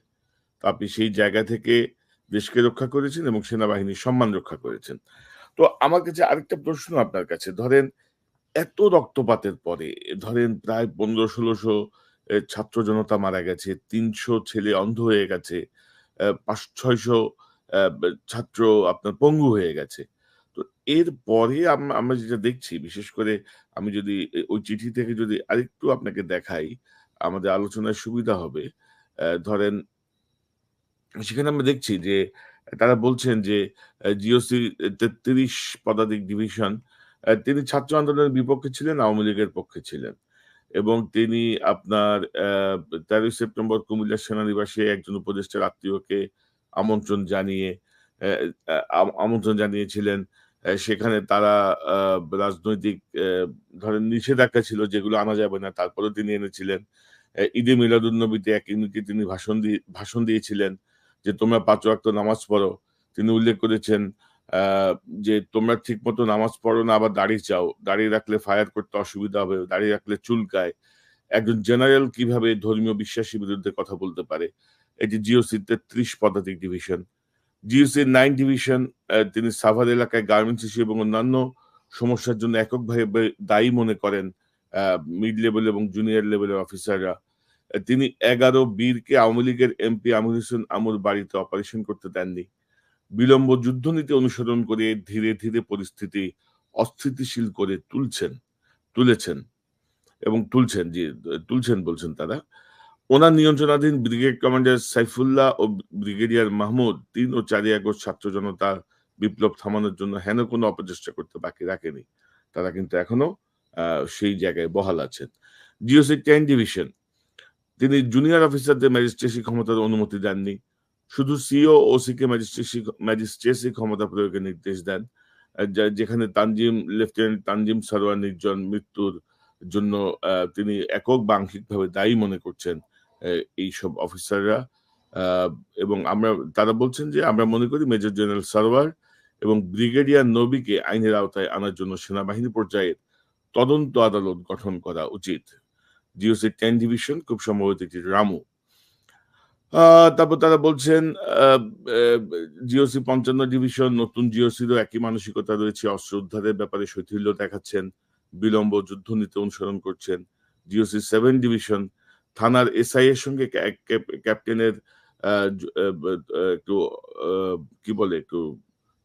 তো আপনি সেই জায়গা থেকে দেশকে রক্ষা করেছেন এবং সেনাবাহিনীর সম্মান রক্ষা করেছেন। তো আমার কাছে আরেকটা প্রশ্ন আপনার কাছে, ধরেন এত রক্তপাতের পরে ধরেন প্রায় 1500-1600 ছাত্র জনতা মারা গেছে, 300 ছেলে অন্ধ হয়ে গেছে, 500-600 ছাত্র আপনার পঙ্গু হয়ে গেছে। তো এরপরে আমরা যেটা দেখছি বিশেষ করে আমি যদি ওই চিঠি থেকে যদি আরেকটু আপনাকে দেখাই, আমাদের আলোচনায় সুবিধা হবে। ধরেন সেখানে আমরা দেখছি যে তারা বলছেন যে জিওসি ৩৩ পদাতিক ডিভিশন তিনি ছাত্র আন্দোলনের বিপক্ষে ছিলেন, আওয়ামী লীগের পক্ষে ছিলেন। এবং তিনি আপনার ১৩ সেপ্টেম্বর কুমিল্লা সেনানিবাসে একজন উপদেষ্টার আত্মীয়কে আমন্ত্রণ জানিয়ে আমন্ত্রণ জানিয়েছিলেন। সেখানে তারা রাজনৈতিক ধরেন নিষেধাজ্ঞা ছিল যেগুলো আনা যাবে না, তারপরেও তিনি এনেছিলেন। ঈদে মিলাদুন্নবীতে এক ইউনিটে তিনি ভাষণ দিয়েছিলেন যে তোমরা ৫ ওয়াক্ত নামাজ পড়ো। তিনি উল্লেখ করেছেন যে তোমরা ঠিকমতো নামাজ পড়ো না, আবার দাড়ি চাও। দাড়ি রাখলে ফায়ার করতে অসুবিধা হবে, দাড়ি রাখলে চুলকায়। একজন জেনারেল কিভাবে ধর্মীয় বিশ্বাসের বিরুদ্ধে কথা বলতে পারে? এটি জিওসির ৩৩ পদাতিক ডিভিশন। জিওসির 9 ডিভিশন তিনি সাভার এলাকায় গার্মেন্টস ইস্যু এবং অন্যান্য সমস্যার জন্য এককভাবে দায়ী মনে করেন মিড লেভেল এবং জুনিয়র লেভেলের অফিসাররা। তিনি ১১ বীরকে আওয়ামী লীগের এমপি আমির হোসেন আমুর বাড়িতে অপারেশন করতে দেননি। বিলম্ব যুদ্ধনীতি অনুসরণ করে ধীরে ধীরে পরিস্থিতি অস্থিতিশীল করে তুলেছেন এবং তুলছেন বলছেন তারা। ওনার নিয়ন্ত্রণাধীন ব্রিগেড কমান্ডার সাইফুল্লাহ ও ব্রিগেডিয়ার মাহমুদ ৩ ও ৪ আগস্ট ছাত্র জনতার বিপ্লব থামানোর জন্য হেন কোনো অপচেষ্টা করতে বাকি রাখেনি। তারা কিন্তু এখনো সেই জায়গায় বহাল আছেন। জিওসি 10 ডিভিশন তিনি জুনিয়র অফিসারদের ম্যাজিস্ট্রেসি ক্ষমতার অনুমতি দেননি। শুধু সিও ও ওসিকে ম্যাজিস্ট্রেসি ক্ষমতা প্রয়োগের নির্দেশ দেন। যেখানে লেফটেন্যান্ট তানজিম সারোয়ার নির্জন মৃত্যুর জন্য তিনি একক বা আংশিকভাবে দায়ী মনে করছেন এইসব অফিসাররা। এবং তারা বলছেন যে আমরা মনে করি মেজর জেনারেল সারোয়ার এবং ব্রিগেডিয়ার নবীকে আইনের আওতায় আনার জন্য সেনাবাহিনী পর্যায়ের তদন্ত আদালত গঠন করা উচিত। জিওসি 10 ডিভিশন খুব সম্ভবত একটি রামু। তারপর তারা বলছেন জিওসি ৫৫ ডিভিশন নতুন জিওসিরও একই মানসিকতা রয়েছে, অস্ত্র উদ্ধারের ব্যাপারে শৈথিল্য দেখাচ্ছেন, বিলম্ব যুদ্ধনীতি অনুসরণ করছেন। জিওসি 7 ডিভিশন থানার এসআই এর সঙ্গে ক্যাপ্টেনের একটু কি বলে একটু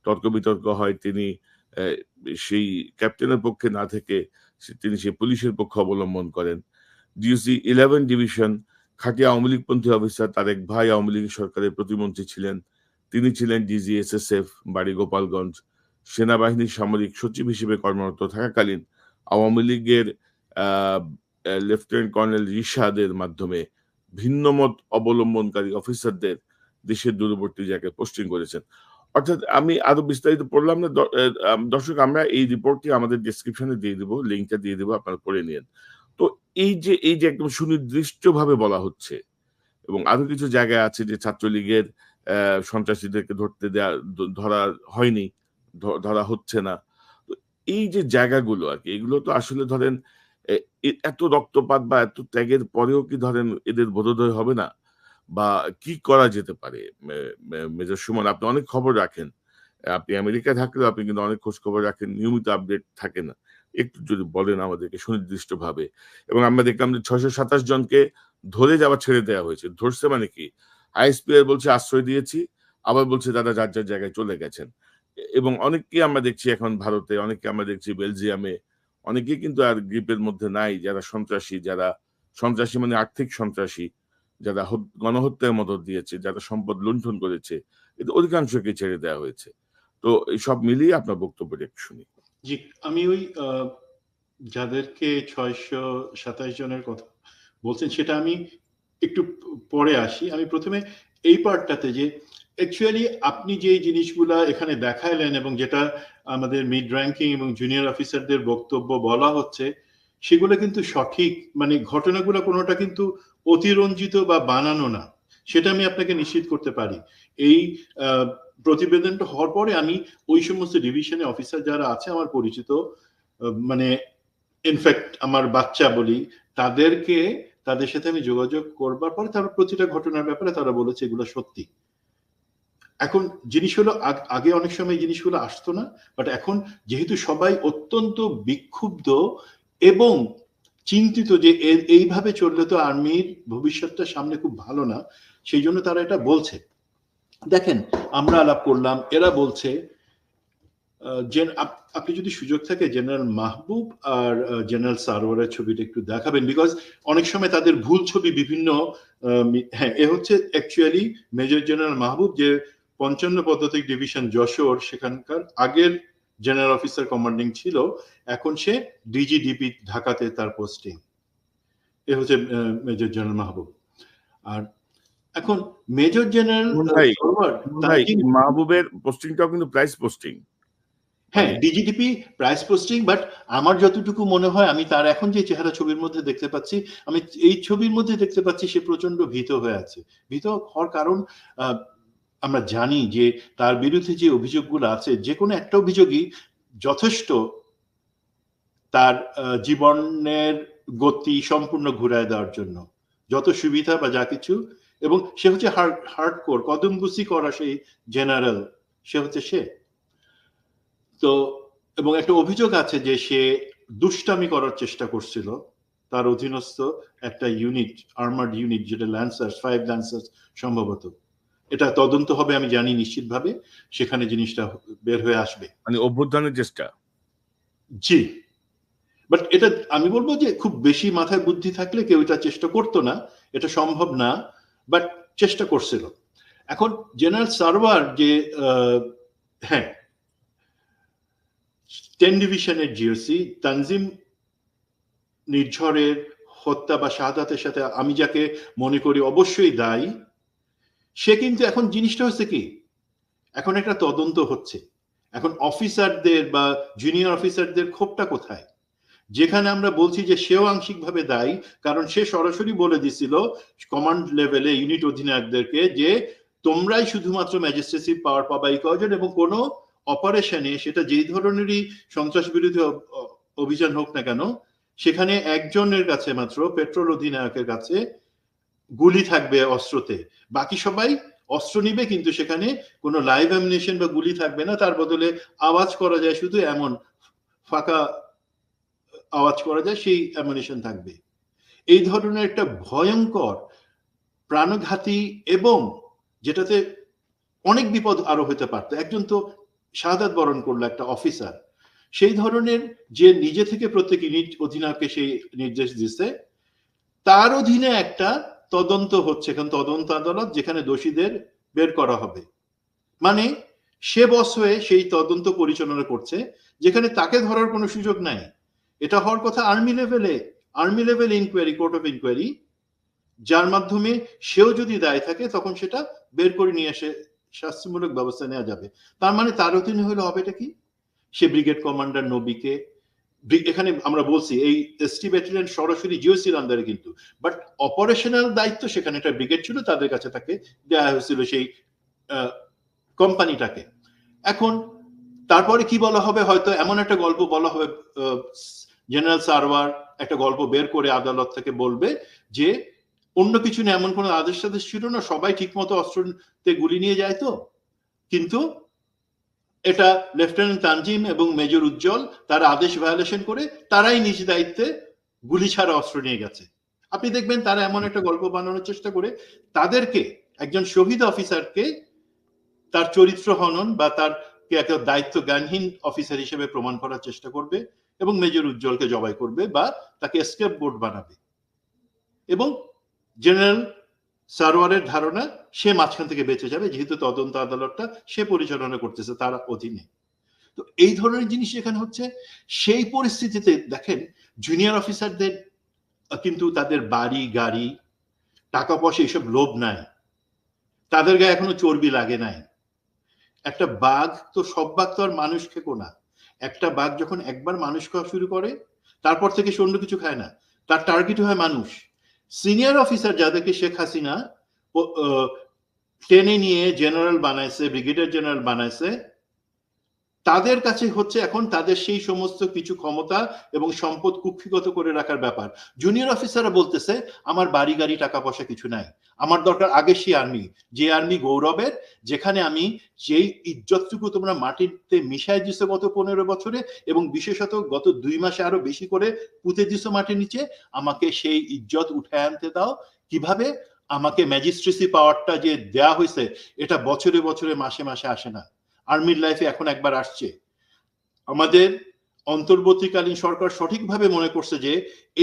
তর্ক বিতর্ক হয়, তিনি সেই ক্যাপ্টেনের পক্ষে না থেকে তিনি সেই পুলিশের পক্ষ অবলম্বন করেন। জিওসি 11 ডিভিশন খাঁটি আওয়ামী লীগপন্থী অফিসার তার এক ভাই আওয়ামী লীগ সরকারের প্রতিমন্ত্রী ছিলেন, তিনি ছিলেন ডিজি এসএসএফ, বাড়ি গোপালগঞ্জ। সেনাবাহিনীর সামরিক সচিব হিসেবে কর্মরত থাকাকালীন আওয়ামী লীগের লেফটেন্যান্ট কর্নেল রিশাদের মাধ্যমে ভিন্নমত অবলম্বনকারী অফিসারদের দেশের দূরবর্তী জায়গায় পোস্টিং করেছেন। অর্থাৎ আমি আরো বিস্তারিত পড়লাম না, দর্শক আমরা এই রিপোর্টটি আমাদের ডেসক্রিপশনে দিয়ে দিব, লিঙ্কটা দিয়ে দিব, আপনারা পড়ে নিন। তো এই যে একদম সুনির্দিষ্টভাবে বলা হচ্ছে, এবং আরো কিছু জায়গায় আছে যে ছাত্রলীগের সন্ত্রাসীদেরকে ধরা হয়নি, ধরা হচ্ছে না। তো এই যে জায়গাগুলো আরকি, এগুলো তো আসলে ধরেন এ এ এত রক্তপাত বা এত ত্যাগের পরেও কি ধরেন এদের বোধোদয় হবে না? বা কি করা যেতে পারে? মেজর সুমন, আপনি অনেক খবর রাখেন। আপনি আমেরিকায় থাকলেও আপনি কিন্তু অনেক খোঁজখবর রাখেন, নিয়মিত আপডেট থাকে না। একটু যদি বলেন আমাদেরকে সুনির্দিষ্টভাবে। এবং আমরা দেখলাম যে ৬২৭ জনকে ধরে আবার ছেড়ে দেয়া হয়েছে। ধরছে মানে কি? আইএসপিআর বলছে আশ্রয় দিয়েছি, আবার বলছে তারা যার জায়গায় চলে গেছেন। এবং অনেককেই আমরা দেখছি এখন ভারতে, অনেককে আমরা দেখছি বেলজিয়ামে। অনেকেই কিন্তু আর গ্রিপের মধ্যে নাই, যারা সন্ত্রাসী, যারা সন্ত্রাসী মানে আর্থিক সন্ত্রাসী, যারা গণহত্যায় মদদ দিয়েছে, যারা সম্পদ লুণ্ঠন করেছে, এদের অধিকাংশকে ছেড়ে দেয়া হয়েছে। তো এই সব মিলিয়ে আপনার বক্তব্যটা একটু শুনি। জি, আমি ওই যাদেরকে ৬২৭ জনের কথা বলছেন সেটা আমি একটু পরে আসি। আমি প্রথমে এই পার্টটাতে যে অ্যাকচুয়ালি আপনি যে জিনিসগুলা এখানে দেখাইলেন এবং যেটা আমাদের মিড র্যাঙ্কিং এবং জুনিয়র অফিসারদের বক্তব্য বলা হচ্ছে, সেগুলো কিন্তু সঠিক, মানে ঘটনাগুলো কোনোটা কিন্তু অতিরঞ্জিত বা বানানো না, সেটা আমি আপনাকে নিশ্চিত করতে পারি। এই প্রতিবেদনটা হওয়ার পরে আমি ওই সমস্ত ডিভিশনে অফিসার যারা আছে আমার পরিচিত, মানে ইনফ্যাক্ট আমার বাচ্চা বলি, তাদের সাথে আমি যোগাযোগ করবার পরে তারা প্রতিটা ঘটনার ব্যাপারে তারা বলেছে এগুলো সত্যি। এখন জিনিস হলো আগে অনেক সময় এই জিনিসগুলো আসতো না, বাট এখন যেহেতু সবাই অত্যন্ত বিক্ষুব্ধ এবং চিন্তিত যে এইভাবে চললে তো আর্মির ভবিষ্যৎটা সামনে খুব ভালো না, সেই জন্য তারা এটা বলছে। দেখেন, আমরা আলাপ করলাম, এরা বলছে আপনি যদি সুযোগ থাকে জেনারেল মাহবুব আর জেনারেল সারোয়ারের ছবিটা একটু দেখাবেন, বিকজ অনেক সময় তাদের ভুল ছবি বিভিন্ন, হ্যাঁ, এ হচ্ছে অ্যাকচুয়ালি মেজর জেনারেল মাহবুব, যে ৫৫ পদাতিক ডিভিশন যশোর সেখানকার আগের জেনারেল অফিসার কমান্ডিং ছিল, এখন সে ডিজিডিপি ঢাকাতে তার পোস্টিং। এ হচ্ছে মেজর জেনারেল মাহবুব। আর এখন মেজর জেনারেল ভাই, সারোয়ার ভাই মাহবুবের পোস্টিংটাও কিন্তু প্রাইস পোস্টিং। হ্যাঁ, ডিজিডিপি প্রাইস পোস্টিং, বাট আমার যতটুকু মনে হয় আমি তার এখন যে চেহারা ছবির মধ্যে দেখতে পাচ্ছি, আমি এই ছবির মধ্যে দেখতে পাচ্ছি সে প্রচন্ড ভীত হয়ে আছে। ভীত হওয়ার কারণ আমরা জানি যে তার বিরুদ্ধে যে অভিযোগগুলো আছে, যে কোনো একটা অভিযোগই যথেষ্ট তার জীবনের গতি সম্পূর্ণ ঘুরায় দেওয়ার জন্য, যত সুবিধা বা যা কিছু। এবং সে হচ্ছে হার্ডকোর কদমবুসি করা সেই জেনারেল, সে হচ্ছে সে। তো এবং একটা অভিযোগ আছে যে সে দুষ্টামি করার চেষ্টা করছিল তার অধীনস্থ একটা ইউনিট, আর্মার্ড ইউনিট, যেটা ল্যান্সার্স, 5 ল্যান্সার্স সম্ভবত। এটা তদন্ত হবে, আমি জানি নিশ্চিতভাবে, সেখানে জিনিসটা বের হয়ে আসবে। মানে অভ্যুত্থানের চেষ্টা। জি, বাট এটা আমি বলবো যে খুব বেশি মাথায় বুদ্ধি থাকলে কেউ এটা চেষ্টা করতো না, এটা সম্ভব না, বাট চেষ্টা করছিল। এখন জেনারেল সারওয়ার যে হ্যাঁ 10 ডিভিশনের জিওসি, তানজিম নির্ঝরের হত্যা বা শাহাদাতের সাথে আমি যাকে মনে করি অবশ্যই দায়ী, সে কিন্তু এখন জিনিসটা হচ্ছে কি, এখন একটা তদন্ত হচ্ছে। এখন অফিসারদের বা জুনিয়র অফিসারদের ক্ষোভটা কোথায়? যেখানে আমরা বলছি যে সেও আংশিকভাবে দায়ী, কারণ সে সরাসরি বলে দিছিল কমান্ড লেভেলে ইউনিট অধিনায়কদেরকে যে তোমরাই শুধুমাত্র ম্যাজিস্ট্রেসি পাওয়ার পাবা এই কয়জন, এবং কোনো অপারেশনে, সেটা যেই ধরনেরই সন্ত্রাস বিরোধী অভিযান হোক না কেন, সেখানে একজনের কাছে মাত্র, পেট্রোল অধিনায়কের কাছে গুলি থাকবে অস্ত্রতে, বাকি সবাই অস্ত্র নিবে, কিন্তু সেখানে কোনো লাইভ অ্যামিনেশন বা গুলি থাকবে না, তার বদলে আওয়াজ করা যায় শুধু এমন ফাঁকা আওয়াজ করা যায়, সেই অ্যামিনেশন থাকবে। এই ধরনের একটা ভয়ঙ্কর, প্রাণঘাতী এবং যেটাতে অনেক বিপদ আরো হতে পারতো, একজন তো শাহাদাত বরণ করলো একটা অফিসার, সেই ধরনের যে নিজে থেকে প্রত্যেক ইউনিট অধিনায়ককে সেই নির্দেশ দিচ্ছে, তার অধীনে একটা তদন্ত হচ্ছে, এখন তদন্ত আদালত যেখানে দোষীদের বের করা হবে, মানে সে বস হয়ে সেই তদন্ত পরিচালনা করছে, যেখানে তাকে ধরার কোনো সুযোগ নাই। এটা হওয়ার কথা army level inquiry, court of inquiry, যার মাধ্যমে সেও যদি দায় থাকে তখন সেটা বের করে নিয়ে এসে শাস্তিমূলক ব্যবস্থা নেওয়া যাবে। তার মানে তার অধীনে হলে হবেটা কি, সে ব্রিগেড কমান্ডার নবীকে এখানে আমরা বলছি এই এসটি ব্যাটালিয়ন সরাসরি জিওসির আন্ডারে, কিন্তু বাট অপারেশনাল দায়িত্ব সেখানে একটা ব্রিগেড ছিল, তাদের কাছে তাকে দেওয়া হয়েছিল সেই কোম্পানিটাকে। এখন তারপরে কি বলা হবে, হয়তো এমন একটা গল্প বলা হবে, জেনারেল সারওয়ার একটা গল্প বের করে আদালত থেকে বলবে যে অন্য কিছু নিয়ে এমন কোনো আদেশ টাদেশ ছিল না, সবাই ঠিক মতো অস্ত্রতে গুলি নিয়ে যায়, তো কিন্তু এটা লেফটেন্যান্ট তানজিম এবং মেজর উজ্জ্বল তারা আদেশ ভায়োলেশন করে তারাই নিজ দায়িত্বে গুলি ছাড়া অস্ত্র নিয়ে গেছে। আপনি দেখবেন তারা এমন একটা গল্প বানানোর চেষ্টা করে তাদেরকে, একজন শহীদ অফিসারকে তার চরিত্র হনন বা তার একটা দায়িত্ব জ্ঞানহীন অফিসার হিসেবে প্রমাণ করার চেষ্টা করবে এবং মেজর উজ্জ্বলকে জবাই করবে বা তাকে এসকেপ বোর্ড বানাবে। এবং জেনারেল সারওয়ারের ধারণা সে মাঝখান থেকে বেঁচে যাবে, যেহেতু তদন্ত আদালতটা সে পরিচালনা করতেছে তার অধীনে। তো এই ধরনের জিনিস এখানে হচ্ছে। সেই পরিস্থিতিতে দেখেন জুনিয়র অফিসারদের কিন্তু তাদের বাড়ি গাড়ি টাকা পয়সা এসব লোভ নাই, তাদের গায়ে এখনো চর্বি লাগে নাই। একটা বাঘ তো, সব বাঘ তো আর মানুষ খেকো না। একটা বাঘ যখন একবার মানুষ খাওয়া শুরু করে তারপর থেকে সে অন্য কিছু খায় না, তার টার্গেট হয় মানুষ। সিনিয়র অফিসার যাদেরকে শেখ হাসিনা টেনে নিয়ে জেনারেল বানাইছে, ব্রিগেডিয়ার জেনারেল বানাইছে, তাদের কাছে হচ্ছে এখন তাদের সেই সমস্ত কিছু ক্ষমতা এবং সম্পদ কুক্ষিগত করে রাখার ব্যাপার। জুনিয়র অফিসাররা বলতেছে আমার বাড়ি গাড়ি টাকা পয়সা কিছু নাই, আমার দরকার আগে সেই আর্মি, যে আর্মি গৌরবের, যেখানে আমি যেই ইজ্জতটুকু তোমরা মাটিতে মিশাই দিছো গত 15 বছরে এবং বিশেষত গত 2 মাসে আরো বেশি করে পুঁতে দিছো মাটির নিচে, আমাকে সেই ইজ্জত উঠায় আনতে দাও। কিভাবে? আমাকে ম্যাজিস্ট্রেসি পাওয়ারটা যে দেয়া হয়েছে এটা বছরে বছরে মাসে মাসে আসে না, আর্মির লাইফে এখন একবার আসছে। আমাদের অন্তর্বর্তীকালীন সরকার সঠিকভাবে মনে করছে যে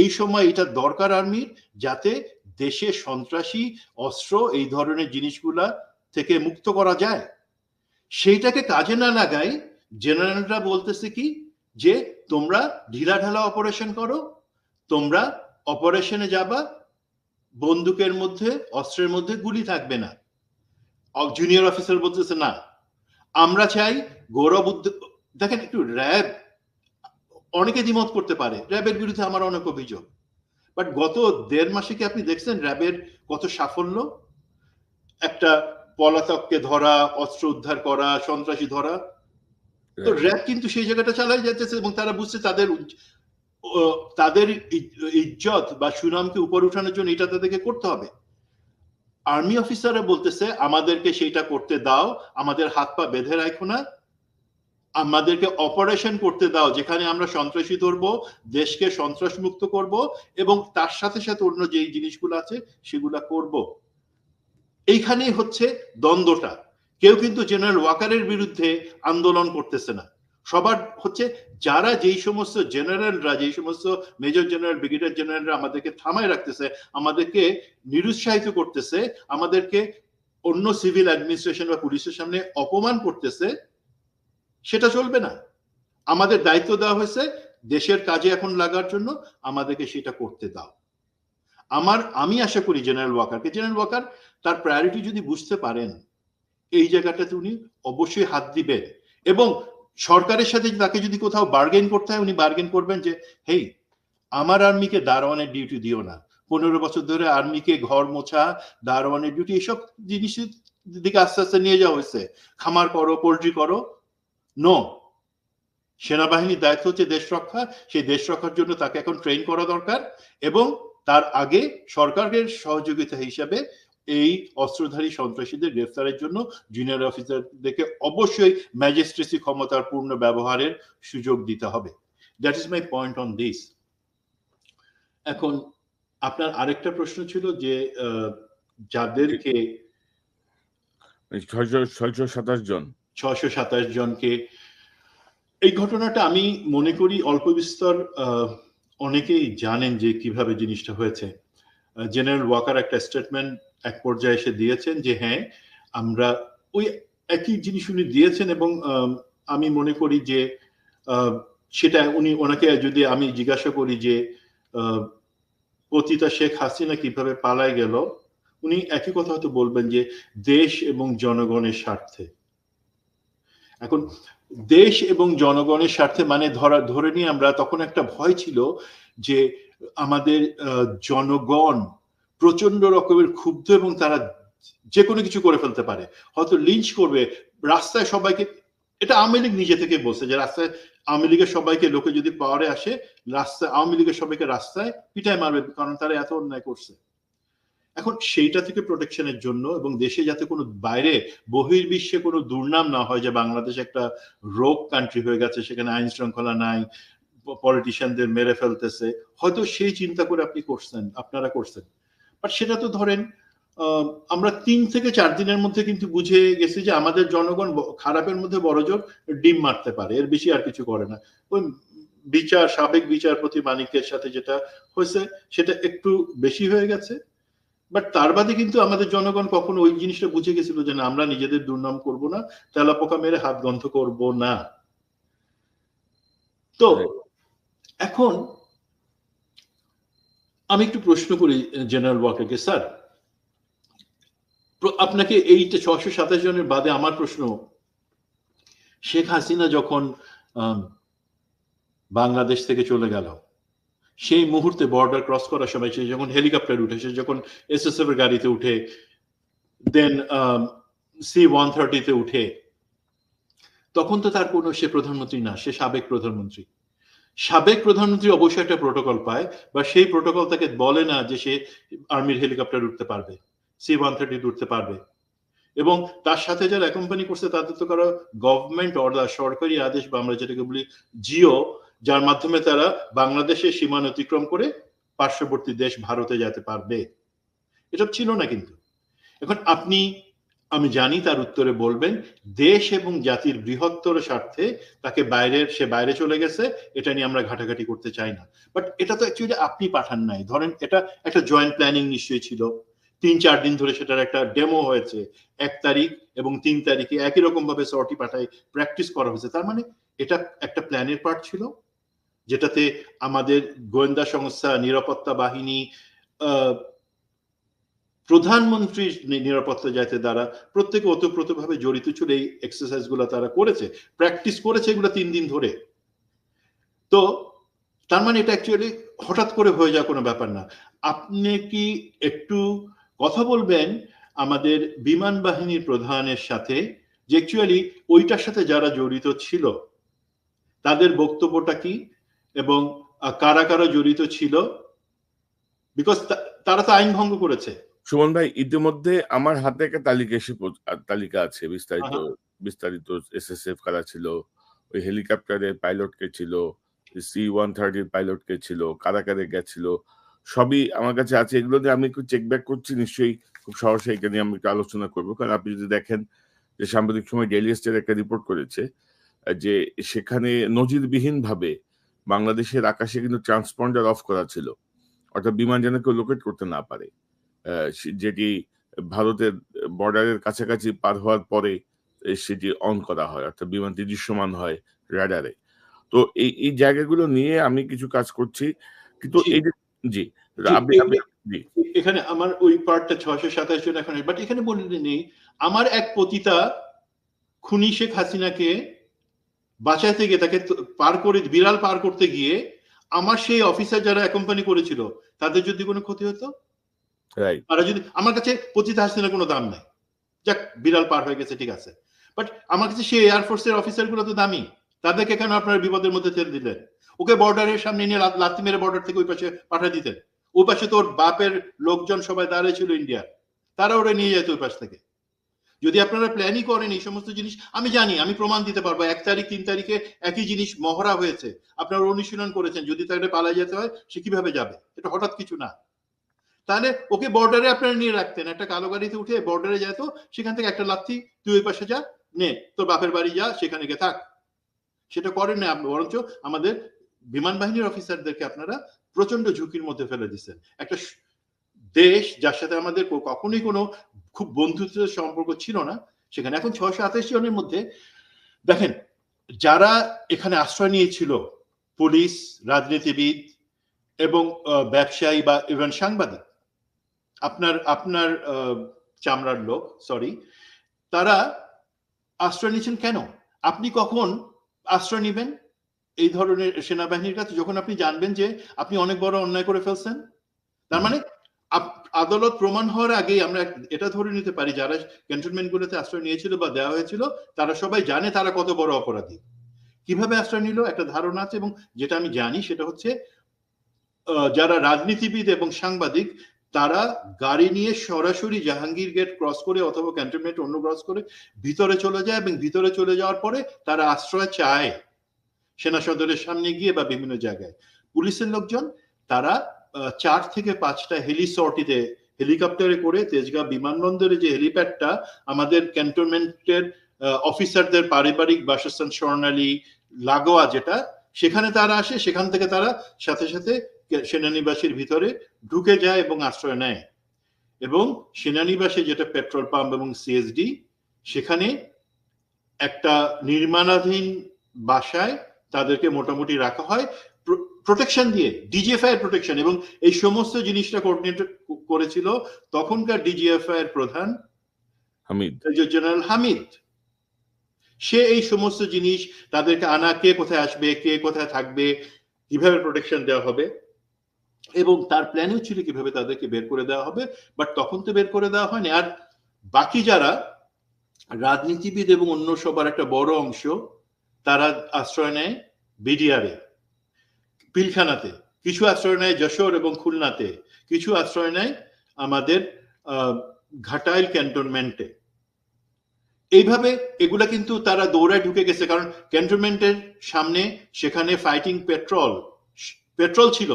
এই সময় এটা দরকার আর্মির, যাতে দেশে সন্ত্রাসী অস্ত্র এই ধরনের জিনিসগুলা থেকে মুক্ত করা যায়। সেইটাকে কাজে না লাগাই জেনারেলরা বলতেছে কি যে তোমরা ঢিলাঢালা অপারেশন করো, তোমরা অপারেশনে যাবা, বন্দুকের মধ্যে অস্ত্রের মধ্যে গুলি থাকবে না। জুনিয়র অফিসার বলতেছে না, আমরা চাই গৌরব। দেখেন একটু র্যাব, অনেকে দ্বিমত করতে পারে, র্যাবের বিরুদ্ধে আমার অনেক অভিযোগ, বাট গত 1.5 মাসে কি আপনি দেখছেন র্যাবের কত সাফল্য? একটা পলাতককে ধরা, অস্ত্র উদ্ধার করা, সন্ত্রাসী ধরা, তো র্যাব কিন্তু সেই জায়গাটা চালাই যাচ্ছে এবং তারা বুঝছে তাদের তাদের ইজ্জত বা সুনামকে উপর উঠানোর জন্য এটা তাদেরকে করতে হবে। আর্মি অফিসাররা বলতেছে আমাদেরকে সেইটা করতে দাও, আমাদের হাত পা বেঁধে রাখো না, আমাদেরকে অপারেশন করতে দাও যেখানে আমরা সন্ত্রাসী ধরবো, দেশকে সন্ত্রাস মুক্ত করব এবং তার সাথে সাথে অন্য যেই জিনিসগুলো আছে সেগুলা করব। এইখানেই হচ্ছে দ্বন্দ্বটা। কেউ কিন্তু জেনারেল ওয়াকারের বিরুদ্ধে আন্দোলন করতেছে না, সবার হচ্ছে যারা যেই সমস্ত জেনারেলরা, যেই সমস্ত মেজর জেনারেল, ব্রিগেডিয়ার জেনারেলরা আমাদেরকে থামায় রাখতেছে, আমাদেরকে নিরুৎসাহিত করতেছে, আমাদেরকে অন্য সিভিল অ্যাডমিনিস্ট্রেশন বা পুলিশের সামনে অপমান করতেছে, সেটা চলবে না। আমাদের দায়িত্ব দেওয়া হয়েছে দেশের কাজে এখন লাগার জন্য, আমাদেরকে সেটা করতে দাও। আমি আশা করি জেনারেল ওয়াকার তার প্রায়োরিটি যদি বুঝতে পারেন, এই জায়গাটাতে উনি অবশ্যই হাত দিবেন এবং সরকারের সাথে তাকে যদি কোথাও বার্গেন করতে হয় উনি বার্গেন করবেন যে হেই, আমার আর্মিকে দারোয়ানের ডিউটি দিও না। 15 বছর ধরে আর্মিকে ঘর মোছা, দারোয়ানের ডিউটি, এসব জিনিসের দিকে আস্তে আস্তে নিয়ে যাওয়া হয়েছে। খামার করো, পোল্ট্রি করো, নো। সেনাবাহিনীর দায়িত্ব হচ্ছে দেশ রক্ষা, সেই দেশ রক্ষার জন্য তাকে এখন ট্রেন করা দরকার এবং তার আগে সরকারের সহযোগিতা হিসাবে এই অস্ত্রধারী সন্ত্রাসীদের গ্রেফতারের জন্য জুনিয়র অফিসারদেরকে অবশ্যই ম্যাজিস্ট্রেসি ক্ষমতার পূর্ণ ব্যবহারের সুযোগ দিতে হবে। That is my point on this. এখন আপনার আরেকটা প্রশ্ন ছিল যে যাদেরকে 627 জন 627 জনকে, এই ঘটনাটা আমি মনে করি অল্প বিস্তর অনেকেই জানেন যে কিভাবে জিনিসটা হয়েছে। জেনারেল ওয়াকার একটা স্টেটমেন্ট এক পর্যায়ে এসে দিয়েছেন যে হ্যাঁ আমরা ওই একই জিনিস উনি দিয়েছেন এবং আমি মনে করি যে সেটা ওনাকে যদি আমি জিজ্ঞাসা করি যে পতিতা শেখ হাসিনা কিভাবে পালায় গেল, উনি একই কথা হয়তো বলবেন যে দেশ এবং জনগণের স্বার্থে। এখন দেশ এবং জনগণের স্বার্থে মানে ধরে নিয়ে আমরা তখন একটা ভয় ছিল যে আমাদের জনগণ প্রচন্ড রকমের ক্ষুব্ধ এবং তারা যে কোনো কিছু করে ফেলতে পারে, হয়তো লিঞ্চ করবে রাস্তায় সবাইকে। এটা আওয়ামী লীগ নিজে থেকে বলছে যে রাস্তায় আওয়ামী লীগের সবাইকে, লোকে যদি পাওয়ারে আসে রাস্তায় আওয়ামী লীগের সবাইকে রাস্তায় পিটায় মারবে, কারণ তারা এত অন্যায় করছে। এখন সেইটা থেকে প্রোটেকশনের জন্য এবং দেশে যাতে কোনো বাইরে বহির্বিশ্বে কোনো দুর্নাম না হয় যে বাংলাদেশ একটা রোগ কান্ট্রি হয়ে গেছে, সেখানে আইন শৃঙ্খলা নাই, পলিটিশিয়ানদের মেরে ফেলতেছে, হয়তো সেই চিন্তা করে আপনারা করছেন। বাট সেটা তো ধরেন আমরা 3 থেকে 4 দিনের মধ্যে কিন্তু বুঝে গেছি যে আমাদের জনগণ খারাপের মধ্যে বড়জোর ডিম মারতে পারে, এর বেশি আর কিছু করে না। ওই সাবেক বিচারপতি মানিকের সাথে যেটা হয়েছে সেটা একটু বেশি হয়ে গেছে, বাট তার বাদে কিন্তু আমাদের জনগণ কখনো ওই জিনিসটা বুঝে গেছিল যে না, আমরা নিজেদের দুর্নাম করব না, তেলাপোকা মেরে হাত গন্ধ করব না। তো এখন আমি একটু প্রশ্ন করি জেনারেল ওয়াকারকে, স্যার আপনাকে এইটা 627 জনের বাদে আমার প্রশ্ন, শেখ হাসিনা যখন বাংলাদেশ থেকে চলে গেল, সেই মুহূর্তে বর্ডার ক্রস করার সময় সে যখন হেলিকপ্টার উঠে, সে যখন এসএসএফ এর গাড়িতে উঠে, দেন C-130 উঠে, তখন তো তার কোনো, সে প্রধানমন্ত্রী না, সে সাবেক প্রধানমন্ত্রী। সাবেক প্রধানমন্ত্রী অবশ্যই একটা প্রোটোকল পায়, বা সেই প্রোটোকল তাকে বলে না যে সে আর্মির হেলিকপ্টার উঠতে পারবে, C-130 উঠতে পারবে। এবং তার সাথে যারা কোম্পানি করছে তাদের তো কারো গভর্নমেন্ট অর্ডার, সরকারি আদেশ, বা আমরা যেটাকে বলি জিও, যার মাধ্যমে তারা বাংলাদেশের সীমানা অতিক্রম করে পার্শ্ববর্তী দেশ ভারতে যেতে পারবে, এটা ছিল না কিন্তু। এখন আপনি, আমি জানি তার উত্তরে বলবেন দেশ এবং জাতির বৃহত্তর স্বার্থে তাকে সে বাইরে চলে গেছে, এটা নিয়ে আমরা ঘাটাঘাটি করতে চাই না। বাট এটা তো অ্যাকচুয়ালি আপনি পাঠান নাই, ধরেন এটা একটা জয়েন্ট প্ল্যানিং নিশ্চয়ই ছিল, 3-4 দিন ধরে সেটার একটা ডেমো হয়েছে, 1 তারিখ এবং 3 তারিখে একই রকম ভাবে সর্টি পাঠায় প্র্যাকটিস করা হয়েছে। তার মানে এটা একটা প্ল্যানের পার্ট ছিল, যেটাতে আমাদের গোয়েন্দা সংস্থা, নিরাপত্তা বাহিনী, প্রধানমন্ত্রীর নিরাপত্তা যাইতে দ্বারা প্রত্যেকে ওতপ্রোতভাবে জড়িত ছিল। এই এক্সারসাইজ গুলো তারা করেছে, প্র্যাকটিস করেছে এগুলো 3 দিন ধরে। তো তার মানে এটা অ্যাকচুয়ালি হঠাৎ করে হয়ে যাওয়া কোনো ব্যাপার না। আপনি কি একটু কথা বলবেন আমাদের বিমান বাহিনীর প্রধানের সাথে, যে অ্যাকচুয়ালি ওইটার সাথে যারা জড়িত ছিল তাদের বক্তব্যটা কি, এবং কারা কারা জড়িত ছিল, বিকজ তারা তো আইন ভঙ্গ করেছে। সুমন ভাই, ইতিমধ্যে আমার হাতে একটা তালিকা আছে, বিস্তারিত এসএসএফ কারা ছিল, ওই হেলিকপ্টারের পাইলট কে ছিল, C-130 পাইলট কে ছিল, কারা কারা গেছিল, সবই আমার কাছে আছে। এগুলো নিয়ে আমি একটু চেক ব্যাক করছি, নিশ্চয়ই খুব সহসে এটা নিয়ে আমি একটু আলোচনা করবো। কারণ আপনি যদি দেখেন যে সাম্প্রতিক সময় ডেইলি স্টার একটা রিপোর্ট করেছে যে সেখানে নজিরবিহীন ভাবে বাংলাদেশের আকাশে কিন্তু ট্রান্সপন্ডার অফ করা ছিল, অর্থাৎ বিমান যেন কেউ লোকেট করতে না পারে, যেটি ভারতের বর্ডারের কাছাকাছি পার হওয়ার পরে সেটি অন করা হয়, অর্থাৎ বিমানটি দৃশ্যমান হয় রাডারে। তো এই জায়গাগুলো নিয়ে আমি কিছু কাজ করছি, কিন্তু এই যে জি আপনি জি এখানে আমার ওই পার্টটা 627 জন এখন, বাট এখানে বলে নেই আমার এক পতিতা খুনি শেখ হাসিনাকে বাঁচাইতে গিয়ে, তাকে বিড়াল পার করতে গিয়ে আমার সেই অফিসার যারা অ্যাকম্পানি করেছিল তাদের যদি কোনো ক্ষতি হতো, তারা যদি, আমার কাছে পতিতা হাসিনার কোনো দাম নাই, যাক বিড়াল পার হয়ে গেছে ঠিক আছে, বাট আমার কাছে সেই এয়ারফোর্সের অফিসার গুলো তো দামি, তাদেরকে কেন আপনার বিপদের মধ্যে ঠেলে দিলেন? ওকে বর্ডারের সামনে নিয়ে লাথি মেরে বর্ডার থেকে ওই পাশে পাঠিয়ে দিতেন। ওই পাশে তো ওর বাপের লোকজন সবাই দাঁড়িয়ে ছিল ইন্ডিয়ার, তারা ওরা নিয়ে যেত ওই পাশ থেকে। যদি আপনারা প্ল্যানই করেন এই সমস্ত জিনিস, আমি জানি, আমি প্রমাণ দিতে পারবো 1 তারিখ 3 তারিখে একই জিনিস মহড়া হয়েছে, আপনারা অনুশীলন করেছেন, যদি তাকে পালাই যেতে হয় সে কিভাবে যাবে, এটা হঠাৎ কিছু না। তাহলে ওকে বর্ডারে আপনারা নিয়ে রাখতেন, একটা কালো গাড়িতে উঠে বর্ডারে যেত, সেখান থেকে একটা লাথি, তুই ওই পাশে যা, নে তোর বাপের বাড়ি যা, সেখানে গিয়ে থাক। সেটা করেন না, বরঞ্চ আমাদের বিমান বাহিনীর অফিসারদেরকে আপনারা প্রচন্ড ঝুঁকির মধ্যে ফেলে দিচ্ছেন। একটা দেশ যার সাথে আমাদের কখনোই কোনো খুব বন্ধুত্বের সম্পর্ক ছিল না, সেখানে এখন 628 জনের মধ্যে দেখেন যারা এখানে আশ্রয় নিয়েছিল, পুলিশ, রাজনীতিবিদ এবং ব্যবসায়ী বা ইভেন সাংবাদিক, আপনার চামড়ার লোক, সরি, তারা আশ্রয় নিয়েছেন কেন? আপনি কখন আশ্রয় নেবেন এই ধরনের সেনাবাহিনীর কাছে? যখন আপনি জানবেন যে আপনি অনেক বড় অন্যায় করে ফেলছেন। তার মানে আদালত প্রমাণ হওয়ার আগেই আমরা এটা ধরে নিতে পারি যারা ক্যান্টনমেন্ট গুলোতে আশ্রয় নিয়েছিল বা দেওয়া হয়েছিল তারা সবাই জানে তারা কত বড় অপরাধী। কিভাবে আশ্রয় নিল একটা ধারণা আছে, এবং যেটা আমি জানি সেটা হচ্ছে যারা রাজনীতিবিদ এবং সাংবাদিক তারা গাড়ি নিয়ে সরাসরি জাহাঙ্গীর গেট ক্রস করে অথবা ক্যান্টনমেন্ট অন্য ক্রস করে ভিতরে চলে যায়, এবং ভিতরে চলে যাওয়ার পরে তারা আশ্রয় চায় সেনা সদরের সামনে গিয়ে বা বিভিন্ন জায়গায়। পুলিশের লোকজন তারা 4 থেকে 5টা হেলিসর্টিতে হেলিকপ্টারে করে তেজগাঁ বিমানবন্দরে যে হেলিপ্যাডটা আমাদের ক্যান্টনমেন্টের অফিসারদের পারিবারিক বাসস্থান স্বর্ণালী লাগোয়া যেটা, সেখানে তারা আসে, সেখান থেকে তারা সাথে সাথে সেনানিবাসের ভিতরে ঢুকে যায় এবং আশ্রয় নেয়। এবং সেনানিবাসে যেটা পেট্রোল পাম্প এবং সিএসডি, সেখানে একটা নির্মাণাধীন বাসায় তাদেরকে মোটামুটি রাখা হয় প্রোটেকশন দিয়ে, ডিজিএফআই এর প্রোটেকশন। এবং এই সমস্ত জিনিসটা কোঅর্ডিনেট করেছিল তখনকার ডিজিএফআই এর প্রধান হামিদ, মেজর জেনারেল হামিদ। সে এই সমস্ত জিনিস তাদেরকে আনা, কে কোথায় আসবে, কে কোথায় থাকবে, কিভাবে প্রোটেকশন দেওয়া হবে, এবং তার প্ল্যানও ছিল কিভাবে তাদেরকে বের করে দেওয়া হবে। বাট তখন তো বের করে দেওয়া হয়নি। আর বাকি যারা রাজনীতিবিদ এবং অন্য সবার একটা বড় অংশ তারা আশ্রয় নেয় বিডিআরে, পিলখানাতে, কিছু আশ্রয় নেয় যশোর এবং খুলনাতে, কিছু আশ্রয় নেয় আমাদের ঘাটাইল ক্যান্টনমেন্টে। এইভাবে এগুলা কিন্তু তারা দৌড়ায় ঢুকে গেছে, কারণ ক্যান্টনমেন্টের সামনে সেখানে ফাইটিং পেট্রোল ছিল।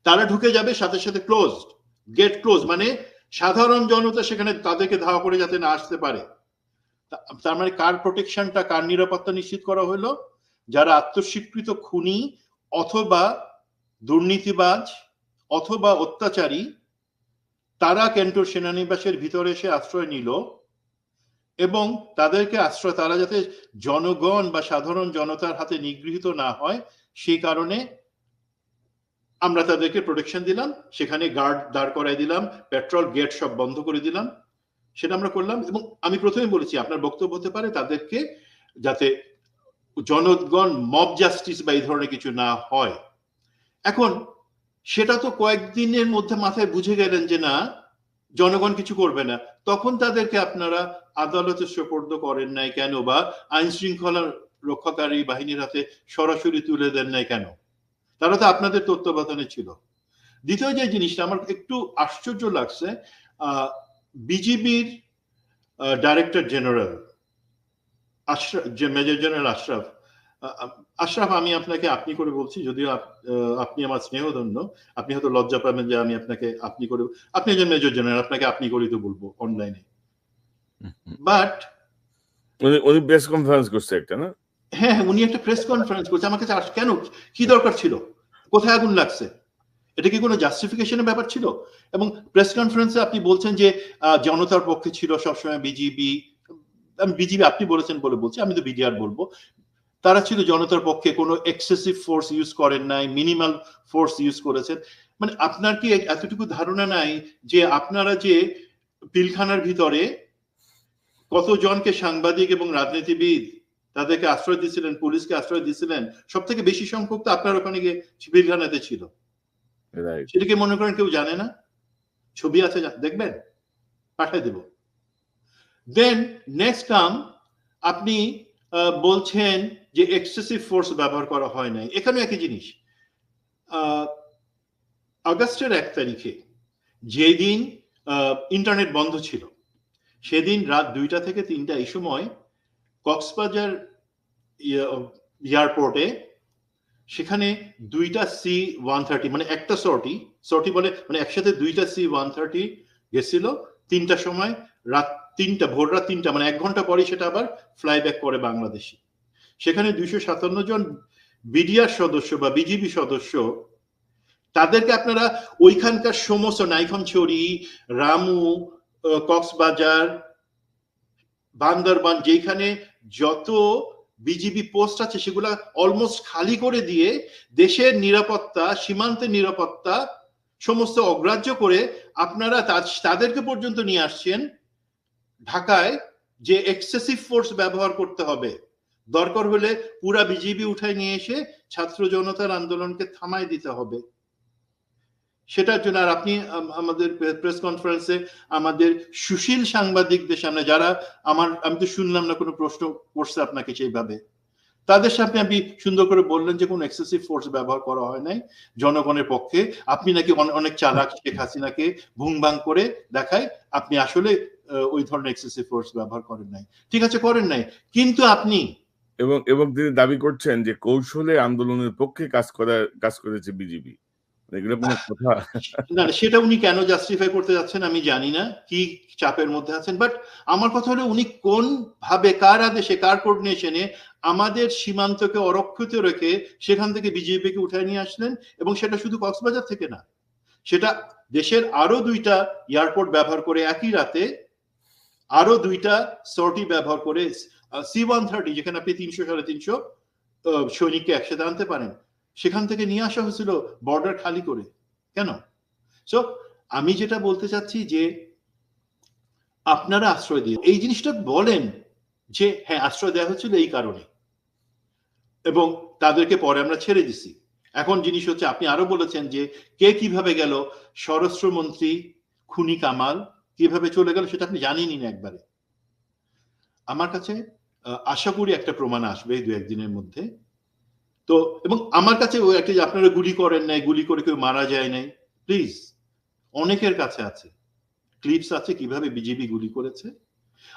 তারা ঢুকে যাবে, সাথে সাথে ক্লোজড গেট ক্লোজ, মানে সাধারণ জনতা সেখানে তাদেরকে ধাওয়া করে যাতে না আসতে পারে। তার মানে কার প্রোটেকশনটা, কার নিরাপত্তা নিশ্চিত করা হলো? যারা আত্মস্বীকৃত খুনি অথবা দুর্নীতিবাজ অথবা অত্যাচারী তারা ক্যান্টর সেনানিবাসের ভিতরে এসে আশ্রয় নিল, এবং তাদেরকে আশ্রয়, তারা যাতে জনগণ বা সাধারণ জনতার হাতে নিগৃহীত না হয় সেই কারণে আমরা তাদেরকে প্রোটেকশন দিলাম, সেখানে গার্ড দাঁড় করাই দিলাম, পেট্রোল গেট সব বন্ধ করে দিলাম, সেটা আমরা করলাম। এবং আমি প্রথমে বলেছি আপনার বক্তব্য হতে পারে তাদেরকে যাতে জনগণ মব জাস্টিস বা এই ধরনের কিছু না হয়। এখন সেটা তো কয়েকদিনের মধ্যে মাথায় বুঝে গেলেন যে না, জনগণ কিছু করবে না, তখন তাদেরকে আপনারা আদালতে সোপর্দ করেন নাই কেন, বা আইন শৃঙ্খলা রক্ষাকারী বাহিনীর হাতে সরাসরি তুলে দেন নাই কেন? তারা তো আপনাদের তত্ত্বাবধানে ছিল। দ্বিতীয় যে জিনিসটা আমার একটু আশ্চর্য লাগছে, বিজিবির director general major general Ashraf, আমি আপনাকে আপনি করে বলছি, যদিও আপনি আমার স্নেহধন্য, আপনি হয়তো লজ্জা পাবেন যে আমি আপনাকে আপনি করে, আপনি একজন মেজর জেনারেল, আপনাকে আপনি করেই তো বলবো অনলাইনে। বাট উনি প্রেস কনফারেন্স করছে একটা, না? হ্যাঁ, উনি একটা প্রেস কনফারেন্স করছে। আমার কাছে কেন, কি দরকার ছিল, কোথায় আগুন লাগছে, এটা কি কোনো জাস্টিফিকেশনের ব্যাপার ছিল? এবং প্রেস কনফারেন্সে আপনি বলছেন যে জনতার পক্ষে ছিল সবসময় বিজিবি। আমি বিজিবি আপনি বলেছেন বলে বলছি, আমি তো বিডিআর বলবো। তারা ছিল জনতার পক্ষে, কোনো এক্সেসিভ ফোর্স ইউজ করেন নাই, মিনিমাল ফোর্স ইউজ করেছেন। মানে আপনার কি এতটুকু ধারণা নাই যে আপনারা যে পিলখানার ভিতরে কতজনকে সাংবাদিক এবং রাজনীতিবিদ তাদেরকে আশ্রয় দিয়েছিলেন, পুলিশকে আশ্রয় দিয়েছিলেন, সব থেকে বেশি সংখ্যক তো আপনার ওখানে গিয়ে পিলখানাতে ছিল। সেটাকে মনে করেন কেউ জানে না? ছবি আছে, দেখবেন, পাঠাই দেব। দেন নেক্সট কাম, আপনি বলছেন যে এক্সেসিভ ফোর্স ব্যবহার করা হয় নাই। এখানে একই জিনিস, আগস্টের 1 তারিখে যেদিন ইন্টারনেট বন্ধ ছিল, সেদিন রাত 2টা থেকে 3টা এই সময় কক্সবাজার এয়ারপোর্টে সেখানে 2টা C-130, মানে একটা সর্টি বলে, মানে একসাথে 2টা C-130 গেছিল 3টার সময়, ভোর রাত 3টা, মানে 1 ঘন্টা পরে সেটা আবার ফ্লাই ব্যাক করে বাংলাদেশে। সেখানে 257 জন বিডিআর সদস্য বা বিজিবি সদস্য, তাদেরকে আপনারা ওইখানকার সমস্ত নাইখনছড়ি, রামু, কক্সবাজার, বান্দরবান, যেখানে যত বিজিবি পোস্ট আছে সেগুলা অলমোস্ট খালি করে দিয়ে দেশের নিরাপত্তা, সীমান্তের নিরাপত্তা সমস্ত অগ্রাহ্য করে আপনারা তাদেরকে পর্যন্ত নিয়ে আসছেন ঢাকায় যে এক্সেসিভ ফোর্স ব্যবহার করতে হবে, দরকার হলে পুরা বিজেপি উঠায় নিয়ে এসে ছাত্র জনতার আন্দোলনকে থামায় দিতে হবে। সেটার জন্য আর আপনি আমাদের প্রেস কনফারেন্সে আমাদের সুশীল সাংবাদিকদের সামনে, যারা আমি তো শুনলাম না কোনো প্রশ্ন করছে আপনাকে সেইভাবে, তাদের সামনে আপনি সুন্দর করে বললেন যে কোনো এক্সেসিভ ফোর্স ব্যবহার করা হয় নাই জনগণের পক্ষে। আপনি নাকি অনেক চালাক শেখ হাসিনাকে ভুংভাং করে দেখায় আপনি আসলে ওই ধরনের এক্সেসিভ ফোর্স ব্যবহার করেন নাই। ঠিক আছে, করেন নাই, কিন্তু আপনি এবং তিনি দাবি করছেন যে কৌশলে আন্দোলনের পক্ষে কাজ করেছে বিজেপি। এগুলো কোনো কথা? না, সেটা উনি কেন জাস্টিফাই করতে যাচ্ছেন আমি জানি না, কি চাপের মধ্যে আছেন। বাট আমার কথা হলো উনি কোন ভাবে, কার আদেশে, কার কোঅর্ডিনেশনে আমাদের সীমান্তকে অরক্ষিত রেখে সেখান থেকে বিজেপিকে উঠায় নিয়ে আসলেন, এবং সেটা শুধু কক্সবাজার থেকে না, সেটা দেশের আরো 2টা এয়ারপোর্ট ব্যবহার করে একই রাতে আরো 2টা সর্টি ব্যবহার করে C-130, যেখানে আপনি 300-350 সৈনিককে একসাথে আনতে পারেন, সেখান থেকে নিয়ে আসা হয়েছিল বর্ডার খালি করে। কেন? সো আমি যেটা বলতে চাচ্ছি যে আপনারা আশ্রয় দিয়ে এই জিনিসটা বলেন যে হ্যাঁ আশ্রয় দেওয়া হচ্ছিল এই কারণে, এবং তাদেরকে পরে আমরা ছেড়ে দিছি। এখন জিনিস হচ্ছে আপনি আরো বলেছেন যে কে কিভাবে গেল, স্বরাষ্ট্রমন্ত্রী খুনি কামাল কিভাবে চলে গেল সেটা আপনি জানেনই না একবারে। আমার কাছে আশা করি একটা প্রমাণ আসবে 2-1 দিনের মধ্যে। তো এবং আমার কাছে ওই একটা যে আপনারা গুলি করেন নাই, গুলি করে কেউ মারা যায় নাই, প্লিজ, অনেকের কাছে আছে, ক্লিপস আছে কিভাবে বিজেপি গুলি করেছে।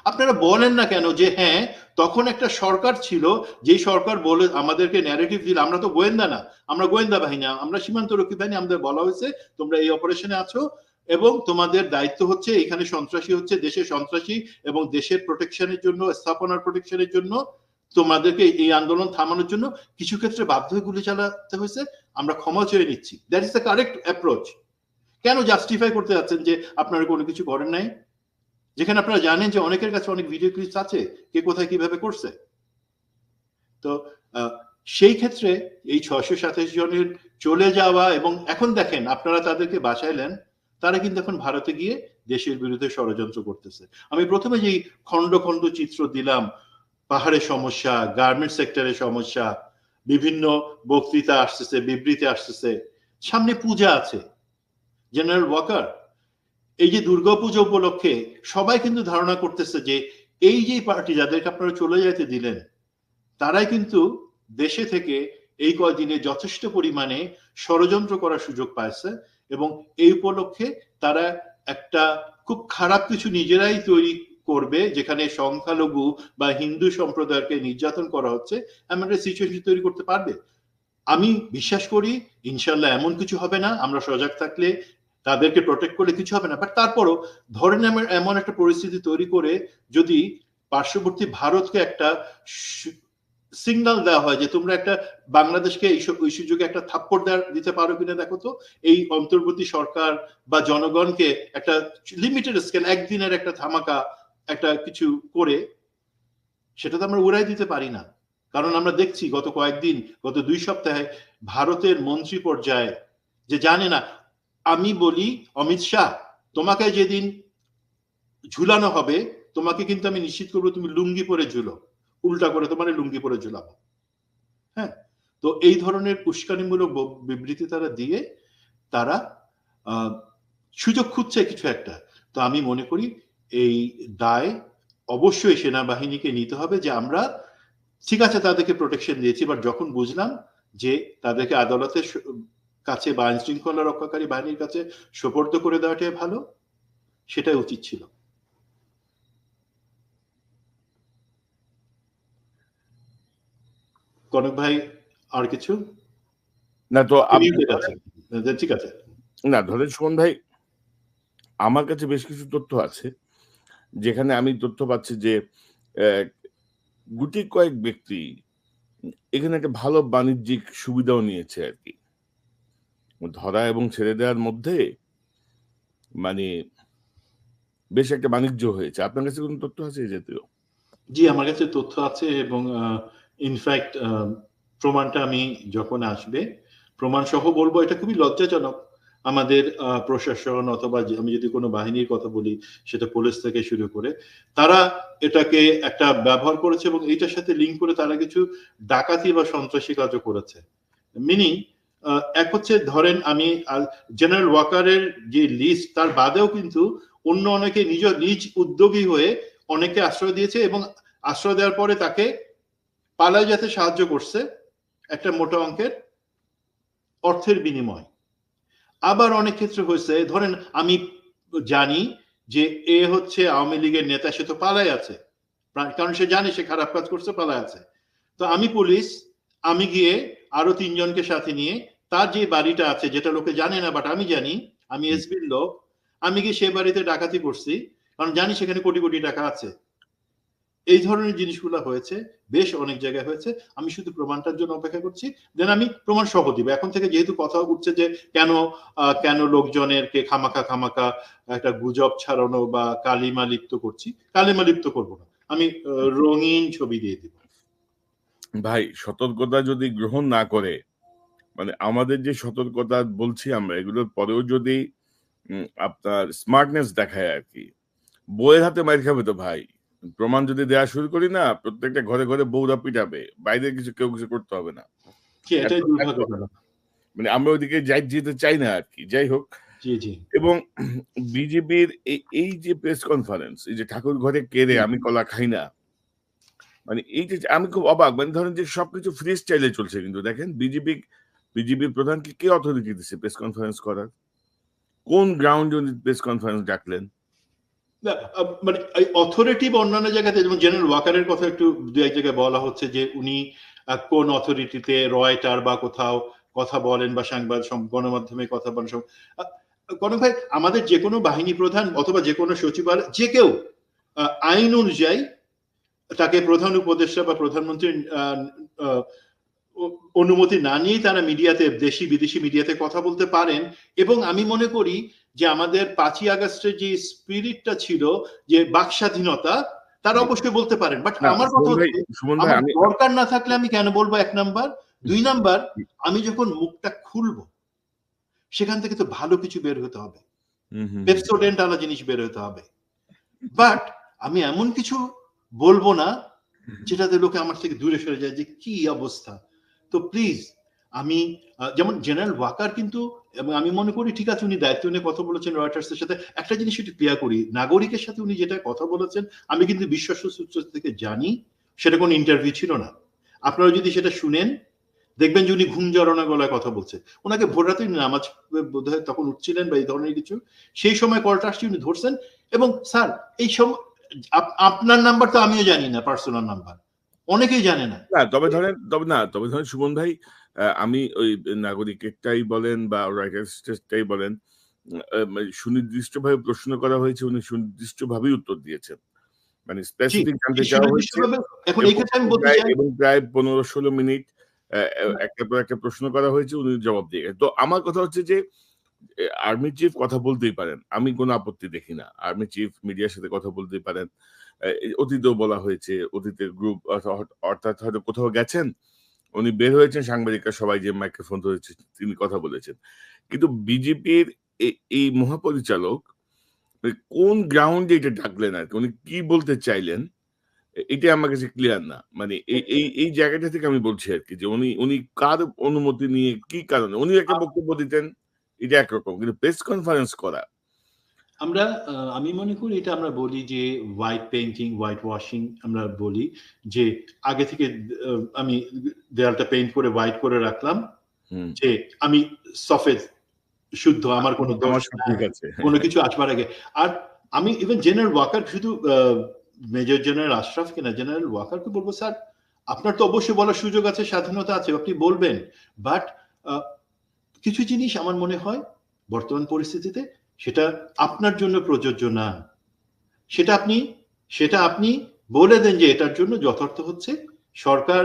আপনারা বলেন না কেন যে হ্যাঁ তখন একটা সরকার ছিল, যে সরকার বলে আমাদেরকে ন্যারেটিভ দিল, আমরা তো গোয়েন্দা না, আমরা গোয়েন্দা বাহিনী, আমরা সীমান্তরক্ষী বাহিনী, আমাদের বলা হয়েছে তোমরা এই অপারেশনে আছো এবং তোমাদের দায়িত্ব হচ্ছে এখানে সন্ত্রাসী হচ্ছে, দেশে সন্ত্রাসী এবং দেশের প্রোটেকশনের জন্য, স্থাপনার প্রোটেকশনের জন্য তোমাদেরকে এই আন্দোলন থামানোর জন্য কিছু ক্ষেত্রে বাধ্য হয়ে গুলি চালাতে হয়েছে, আমরা ক্ষমা চেয়ে নিচ্ছি। That is the correct approach. কেন জাস্টিফাই করতে যাচ্ছেন যে আপনারা কোনো কিছু করেন নাই, যেখানে আপনারা জানেন যে অনেকের কাছে অনেক ভিডিও ক্লিপস আছে কে কোথায় কিভাবে করছে। তো সেই ক্ষেত্রে এই 627 জনের চলে যাওয়া, এবং এখন দেখেন আপনারা তাদেরকে বাঁচাইলেন, তারা কিন্তু এখন ভারতে গিয়ে দেশের বিরুদ্ধে ষড়যন্ত্র করতেছে। আমি প্রথমে যেই খন্ড খন্ড চিত্র দিলাম, পাহাড়ের সমস্যা, গার্মেন্ট সেক্টরের সমস্যা, বিভিন্ন বক্তৃতা আসতেছে, বিবৃতি আসতেছে, সামনে পূজা আছে, জেনারেল ওয়াকার, এই যে দুর্গাপূজা উপলক্ষে সবাই কিন্তু ধারণা করতেছে যে এই যে পার্টি যাদেরকে আপনারা চলে যেতে দিলেন তারাই কিন্তু দেশে থেকে এই কয়দিনে যথেষ্ট পরিমাণে ষড়যন্ত্র করার সুযোগ পাইছে, এবং এই উপলক্ষে তারা একটা খুব খারাপ কিছু নিজেরাই তৈরি করবে, যেখানে সংখ্যালঘু বা হিন্দু সম্প্রদায়কে নির্যাতন করা হচ্ছে, এমন একটা সিচুয়েশন তৈরি করতে পারবে। আমি বিশ্বাস করি ইনশাল্লাহ এমন কিছু হবে না, আমরা সজাগ থাকলে, তাদেরকে প্রোটেক্ট করলে কিছু হবে না। বাট তারপরও ধরেন এমন একটা পরিস্থিতি তৈরি করে যদি পার্শ্ববর্তী ভারতকে একটা সিগন্যাল দেওয়া হয় যে তোমরা একটা বাংলাদেশকে এই সুযোগে একটা থাপ্পড় দিতে পারো কিনা দেখো তো, এই অন্তর্বর্তী সরকার বা জনগণকে একটা লিমিটেড স্কেল একদিনের একটা ধামাকা একটা কিছু করে, সেটা তো আমরা উড়াই দিতে পারি না। কারণ আমরা দেখছি গত কয়েকদিন, গত 2 সপ্তাহে ভারতের মন্ত্রী পর্যায়ে যে জানে না, আমি বলি অমিত শাহ তোমাকে যেদিন ঝুলানো হবে তোমাকে কিন্তু আমি নিশ্চিত করবো তুমি লুঙ্গি পরে ঝুলো, উল্টা করে তোমার লুঙ্গি পরে ঝুলাবো। হ্যাঁ, তো এই ধরনের উস্কানিমূলক বিবৃতি তারা দিয়ে তারা সুযোগ খুঁজছে কিছু একটা। তো আমি মনে করি এই দায় অবশ্যই সেনাবাহিনীকে নিতে হবে, যে আমরা ঠিক আছে তাদেরকে প্রোটেকশন দিয়েছি, বাট যখন বুঝলাম যে তাদেরকে আদালতের কাছে বা আইন শৃঙ্খলা রক্ষাকারী বাহিনীর কাছে সোপর্দ করে দেওয়াটাই ভালো, সেটাই উচিত ছিল। কনক ভাই আর কিছু না তো ঠিক আছে। না ধরেন সুমন ভাই, আমার কাছে বেশ কিছু তথ্য আছে, যেখানে আমি তথ্য পাচ্ছি যে গুটি কয়েক ব্যক্তি এখানে একটা ভালো বাণিজ্যিক সুবিধাও নিয়েছে আর কি, ধরা এবং ছেড়ে দেওয়ার মধ্যে মানে বেশ একটা বাণিজ্য হয়েছে। আপনার কাছে কোনো তথ্য আছে এই জাতীয়? জি, আমার কাছে তথ্য আছে, এবং ইনফ্যাক্ট প্রমাণটা আমি যখন আসবে প্রমাণ সহ বলবো। এটা খুবই লজ্জাজনক, আমাদের প্রশাসন অথবা আমি যদি কোনো বাহিনীর কথা বলি, সেটা পুলিশ থেকে শুরু করে, তারা এটাকে একটা ব্যবহার করেছে এবং এইটার সাথে লিঙ্ক করে তারা কিছু ডাকাতি বা সন্ত্রাসী কাজও করেছে। মিনিং এক হচ্ছে ধরেন আমি জেনারেল ওয়াকারের যে লিস্ট তার বাদেও কিন্তু অন্য অনেকে নিজ উদ্যোগী হয়ে অনেকে আশ্রয় দিয়েছে এবং আশ্রয় দেওয়ার পরে তাকে পালায় যেতে সাহায্য করছে একটা মোটা অঙ্কের অর্থের বিনিময়। আবার অনেক ক্ষেত্রে হয়েছে ধরেন আমি জানি যে এ হচ্ছে আওয়ামী লীগের নেতা, সে তো পালায় আছে, কারণ সে জানে সে খারাপ কাজ করছে, পালায় আছে। তো আমি পুলিশ, আমি গিয়ে আরো 3 জনকে সাথে নিয়ে তার যে বাড়িটা আছে যেটা লোকে জানে না বাট আমি জানি, আমি এসবির লোক, আমি গিয়ে সে বাড়িতে ডাকাতি করছি কারণ জানি সেখানে কোটি কোটি টাকা আছে। এই ধরনের জিনিসগুলো হয়েছে, বেশ অনেক জায়গায় হয়েছে। আমি শুধু প্রমাণটার জন্য অপেক্ষা করছি, দেন আমি প্রমাণ সহ দিব। এখন থেকে যেহেতু কথা উঠছে যে কেন লোকজনের কে খামাকা একটা গুজব ছড়ানো বা কালিমা লিপ্ত করছি, কালিমা লিপ্ত করবো না, আমি রঙিন ছবি দিয়ে দিব। ভাই সতর্কতা যদি গ্রহণ না করে, মানে আমাদের যে সতর্কতা বলছি আমরা, এগুলোর পরেও যদি আপনার স্মার্টনেস দেখায় আর কি, বউয়ের হাতে মাইর খাবে তো ভাই। প্রমাণ যদি দেওয়া শুরু করি না, প্রত্যেকটা ঘরে ঘরে বউরা পিটাবে, বাইরে কেউ কিছু করতে হবে না। এটাই দুর্ভাগ্যজনক। মানে আমরা ওইদিকে যেতে চাই না আর কি। যাই হোক, জি জি। এবং বিজেপির এই যে প্রেস কনফারেন্স, এই যে ঠাকুর ঘরে কেড়ে আমি কলা খাই না, মানে এই যে আমি খুব অবাক, মানে ধরেন যে সবকিছু ফ্রি স্টাইলে চলছে, কিন্তু দেখেন বিজেপির প্রধানকে কে অথরিটি দিচ্ছে প্রেস কনফারেন্স করার? কোন গ্রাউন্ডে উনি প্রেস কনফারেন্স ডাকলেন? মানে অথরিটি বা অন্যান্য জায়গাতে, যেমন জেনারেল ওয়াকারের কথা একটু দু এক জায়গায় বলা হচ্ছে যে উনি কোন অথরিটিতে রয়টার বা কোথাও কথা বলেন বা গণমাধ্যমে কথা বলেন। কনক ভাই, আমাদের যে কোনো বাহিনী প্রধান অথবা যে কোনো সচিবালয় যে কেউ আইন অনুযায়ী তাকে প্রধান উপদেষ্টা বা প্রধানমন্ত্রীর অনুমতি না নিয়েই তারা মিডিয়াতে, দেশি বিদেশি মিডিয়াতে কথা বলতে পারেন। এবং আমি মনে করি যে আমাদের 5ই আগস্টের যে স্পিরিটটা ছিল, যে বাক স্বাধীনতা, তারা অবশ্যই বলতে পারেন। বাট আমার কথা হচ্ছে আমার দরকার না থাকলে আমি কেন বলবো, 1 নাম্বার। 2 নাম্বার, আমি যখন মুখটা খুলবো সেখান থেকে তো ভালো কিছু বের হতে হবে, পেপসোডেন্ট আলা জিনিস বের হতে হবে। বাট আমি এমন কিছু বলবো না যেটাতে লোকে আমার থেকে দূরে সরে যায় যে কি অবস্থা। তো প্লিজ, আমি যেমন জেনারেল ওয়াকার কিন্তু, এবং আমি মনে করি ঠিক আছে উনি দায়িত্ব নিয়ে কথা বলেছেন রয়টার্স এর সাথে। একটা জিনিস একটু ক্লিয়ার করি, নাগরিকের সাথে উনি যেটা কথা বলেছেন আমি কিন্তু বিশ্বস্ত সূত্র থেকে জানি সেটা কোনো ইন্টারভিউ ছিল না। আপনারা যদি সেটা শুনেন দেখবেন যে উনি ঘুম জড়ানো গলায় কথা বলছে। ওনাকে ভোর রাতে নামাজ বোধহয় তখন উঠছিলেন বা এই ধরনের কিছু, সেই সময় কলটা আসছে, উনি ধরছেন। এবং স্যার এই সময় আপনার নাম্বার তো আমিও জানি না, পার্সোনাল নাম্বার অনেকেই জানে না। তবে ধরেন সুমন ভাই, আমি ওই নাগরিকেরটাই বলেন বা রাইটার্সটাই বলেন, সুনির্দিষ্টভাবে প্রশ্ন করা হয়েছে, উনি সুনির্দিষ্টভাবেই উত্তর দিয়েছেন। মানে স্পেসিফিক জানতে চাওয়া হয়েছে এখন এই ক্ষেত্রে আমি বলতে চাই, এবং প্রায় 15-16 মিনিট একটার পর একটা প্রশ্ন করা হয়েছে, উনি জবাব দিয়ে গেছেন। তো আমার কথা হচ্ছে যে আর্মি চিফ কথা বলতেই পারেন, আমি কোনো আপত্তি দেখি না। আর্মি চিফ মিডিয়ার সাথে কথা বলতেই পারেন। অতীতেও বলা হয়েছে, অতীতের গ্রুপ অর্থাৎ হয়তো কোথাও গেছেন, উনি বের হয়েছেন, সাংবাদিকরা সবাই যে মাইক্রোফোন ধরেছে তিনি কথা বলেছেন। কিন্তু বিজেপির এই মহাপরিচালক কোন গ্রাউন্ডে এটা ডাকলেন আর কি, উনি কি বলতে চাইলেন এটা আমার কাছে ক্লিয়ার না। মানে এই জায়গাটা থেকে আমি বলছি আর কি, যে উনি কার অনুমতি নিয়ে কি কারণে উনি একটা বক্তব্য দিতেন, এটা একরকম, কিন্তু প্রেস কনফারেন্স করা। আমি মনে করি এটা আমরা বলি যে হোয়াইট পেইন্টিং, হোয়াইট ওয়াশিং আমরা বলি, যে আগে থেকে আমি দেয়ালটা পেইন্ট করে হোয়াইট করে রাখলাম যে আমি সফেদ, শুদ্ধ, আমার কোনো দোষ নাই, কোনো কিছু আসবার আগে। আর আমি ইভেন জেনারেল ওয়াকার, শুধু মেজর জেনারেল আশরাফকে না, জেনারেল ওয়াকারকে বলবো স্যার আপনার তো অবশ্যই বলার সুযোগ আছে, স্বাধীনতা আছে, আপনি বলবেন। বাট কিছু জিনিস আমার মনে হয় বর্তমান পরিস্থিতিতে সেটা আপনার জন্য প্রযোজ্য না। সেটা আপনি বলে দেন যে এটার জন্য যথার্থ হচ্ছে, সরকার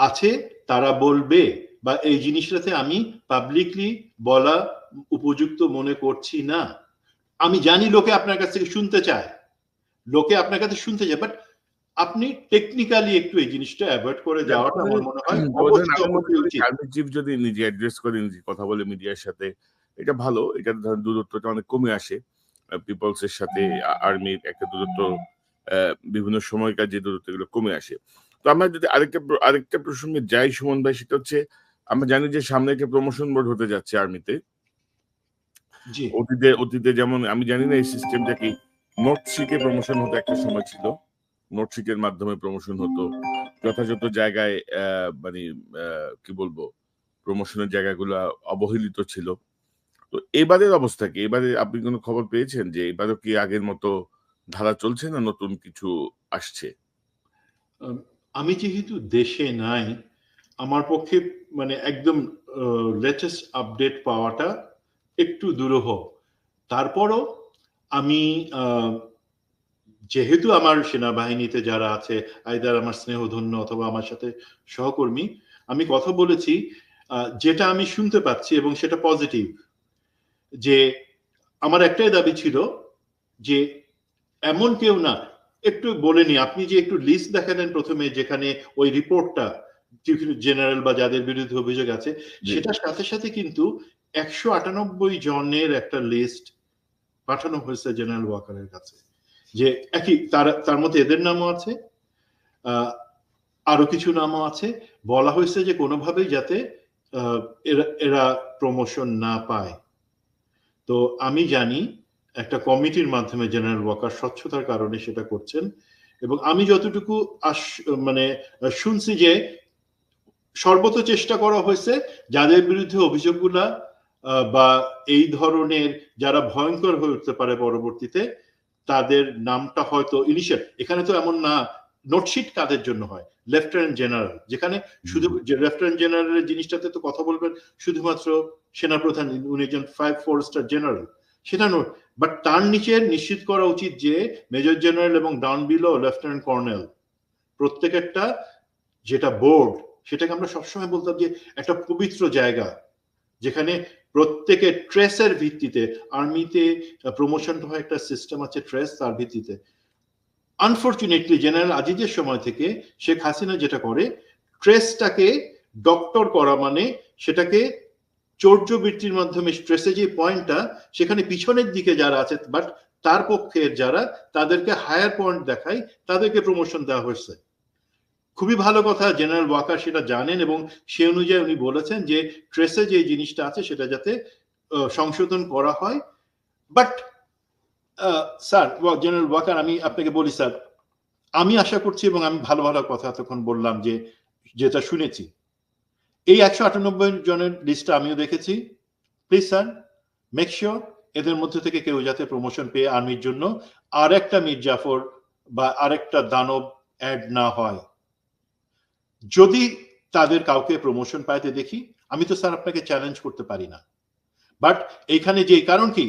আছে, তারা বলবে, বা এই জিনিসটাতে আমি পাবলিকলি বলা উপযুক্ত মনে করছি না। আমি জানি লোকে আপনার কাছ থেকে শুনতে চায়, বাট আপনি টেকনিক্যালি একটু এই জিনিসটা অ্যাভয়েড করে যাওয়াটা আমার মনে হয় অবশ্যই। আর্মি চিফ যদি নিজে অ্যাড্রেস করে, নিজে কথা বলে মিডিয়ার সাথে, এটা ভালো। এটা ধরেন দূরত্বটা অনেক কমে আসে, পিপলস এর সাথে আর্মির একটা দূরত্ব বিভিন্ন সময়কার যে দূরত্ব এগুলো কমে আসে। তো আমরা যদি আরেকটা প্রসঙ্গে যাই সুমন ভাই, সেটা হচ্ছে আমরা জানি যে সামনে একটা প্রমোশন বোর্ড হতে যাচ্ছে আর্মিতে। জি। অতীতে যেমন আমি জানি না এই সিস্টেমটা কি, নোটশিটে প্রমোশন হতো একটা সময় ছিল। নোটশিটের মাধ্যমে প্রমোশন হতো। যথাযথ জায়গায় মানে কি বলবো, প্রমোশনের জায়গাগুলা অবহেলিত ছিল। তো এবারের অবস্থা কি? এবারে আপনি কোন খবর পেয়েছেন যে এবারও কি আগের মতো ধারা চলছে না নতুন কিছু আসছে? আম আমি যেহেতু দেশে নাই, আমার পক্ষে মানে একদম লেটেস্ট আপডেট পাওয়াটা একটু দুরূহ। তারপরও আমি আ যেহেতু আমার সেনাবাহিনীতে যারা আছে, আইদার আমার স্নেহধন্য অথবা আমার সাথে সহকর্মী, আমি কথা বলেছি যেটা আমি শুনতে পাচ্ছি এবং সেটা পজিটিভ। যে আমার একটাই দাবি ছিল যে এমন কেউ না, একটু বলে নি, আপনি যে একটু লিস্ট দেখালেন প্রথমে যেখানে ওই রিপোর্টটা জেনারেল বা যাদের বিরুদ্ধে অভিযোগ আছে, জি। সেটার সাথে সাথে কিন্তু ১৯৮ জনের একটা লিস্ট পাঠানো হয়েছে জেনারেল ওয়াকারের কাছে। যে একই তার মধ্যে এদের নামও আছে, আরো কিছু নামও আছে। বলা হয়েছে যে কোনোভাবেই যাতে এরা প্রমোশন না পায়। তো আমি জানি একটা কমিটির মাধ্যমে জেনারেল ওয়াকার স্বচ্ছতার কারণে সেটা করছেন এবং আমি যতটুকু মানে শুনছি যে সর্বত চেষ্টা করা হয়েছে যাদের বিরুদ্ধে অভিযোগগুলা বা এই ধরনের যারা ভয়ঙ্কর হয়ে উঠতে পারে পরবর্তীতে, তাদের নামটা হয়তো ইনিশিয়াল, এখানে তো এমন না নোটশিট কাদের জন্য হয়, লেফটেন্যান্ট জেনারেল, যেখানে শুধু লেফটেন্যান্ট জেনারেলের জিনিসটাতে তো কথা বলবেন শুধুমাত্র সেনাপ্রধান, উনি একজন 5-4 স্টার জেনারেল, সেটা নোট, বাট তার নিচে নিশ্চিত করা উচিত যে মেজর জেনারেল এবং ডাউন বিলো লেফটেন্যান্ট কর্নেল প্রত্যেকেরটা যেটা বোর্ড, সেটাকে আমরা সবসময় বলতাম যে একটা পবিত্র জায়গা যেখানে প্রত্যেকের ট্রেসের ভিত্তিতে, আর্মিতে প্রমোশনটা হয় একটা সিস্টেম আছে ট্রেস, তার ভিত্তিতে। আনফরচুনেটলি জেনারেল আজিজের সময় থেকে শেখ হাসিনা যেটা করে, ট্রেসটাকে ডক্টর করা মানে সেটাকে চৌর্যবৃত্তির মাধ্যমে স্ট্রেসে যে পয়েন্টটা, সেখানে পিছনের দিকে যারা আছে বাট তার পক্ষের যারা, তাদেরকে হায়ার পয়েন্ট দেখায়, তাদেরকে প্রমোশন দেওয়া হয়েছে। খুবই ভালো কথা, জেনারেল ওয়াকার সেটা জানেন এবং সে অনুযায়ী উনি বলেছেন যে ট্রেসে যে জিনিসটা আছে সেটা যাতে সংশোধন করা হয়। বাট স্যার, জেনারেল ওয়াকার, আমি আপনাকে বলি স্যার, আমি আশা করছি এবং আমি ভালো ভালো কথা এতক্ষণ বললাম যে যেটা শুনেছি, এই ১৯৮ জনের লিস্টটা আমিও দেখেছি। প্লিজ স্যার, মেক শিওর এদের মধ্যে থেকে কেউ যাতে প্রমোশন পেয়ে আর্মির জন্য আরেকটা মীর জাফর বা আরেকটা দানব অ্যাড না হয়। যদি তাদের কাউকে প্রমোশন পাইতে দেখি, আমি তো স্যার আপনাকে চ্যালেঞ্জ করতে পারি না, বাট এইখানে যে কারণ কি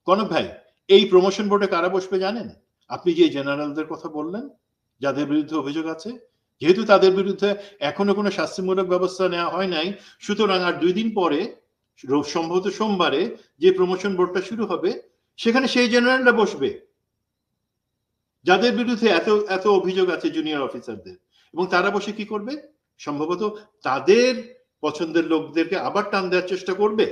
কনক ভাই, এই প্রমোশন বোর্ডে কারা বসবে জানেন? আপনি যে জেনারেলদের কথা বললেন যাদের বিরুদ্ধে অভিযোগ আছে, যেহেতু তাদের বিরুদ্ধে এখনো কোনো শাস্তিমূলক ব্যবস্থা নেওয়া হয় নাই, সুতরাং আর 2 দিন পরে সম্ভবত সোমবারে যে প্রমোশন বোর্ডটা শুরু হবে, সেখানে সেই জেনারেলরা বসবে যাদের বিরুদ্ধে এত এত অভিযোগ আছে জুনিয়র অফিসারদের, এবং তারা বসে কি করবে? সম্ভবত তাদের পছন্দের লোকদেরকে আবার টান দেওয়ার চেষ্টা করবে।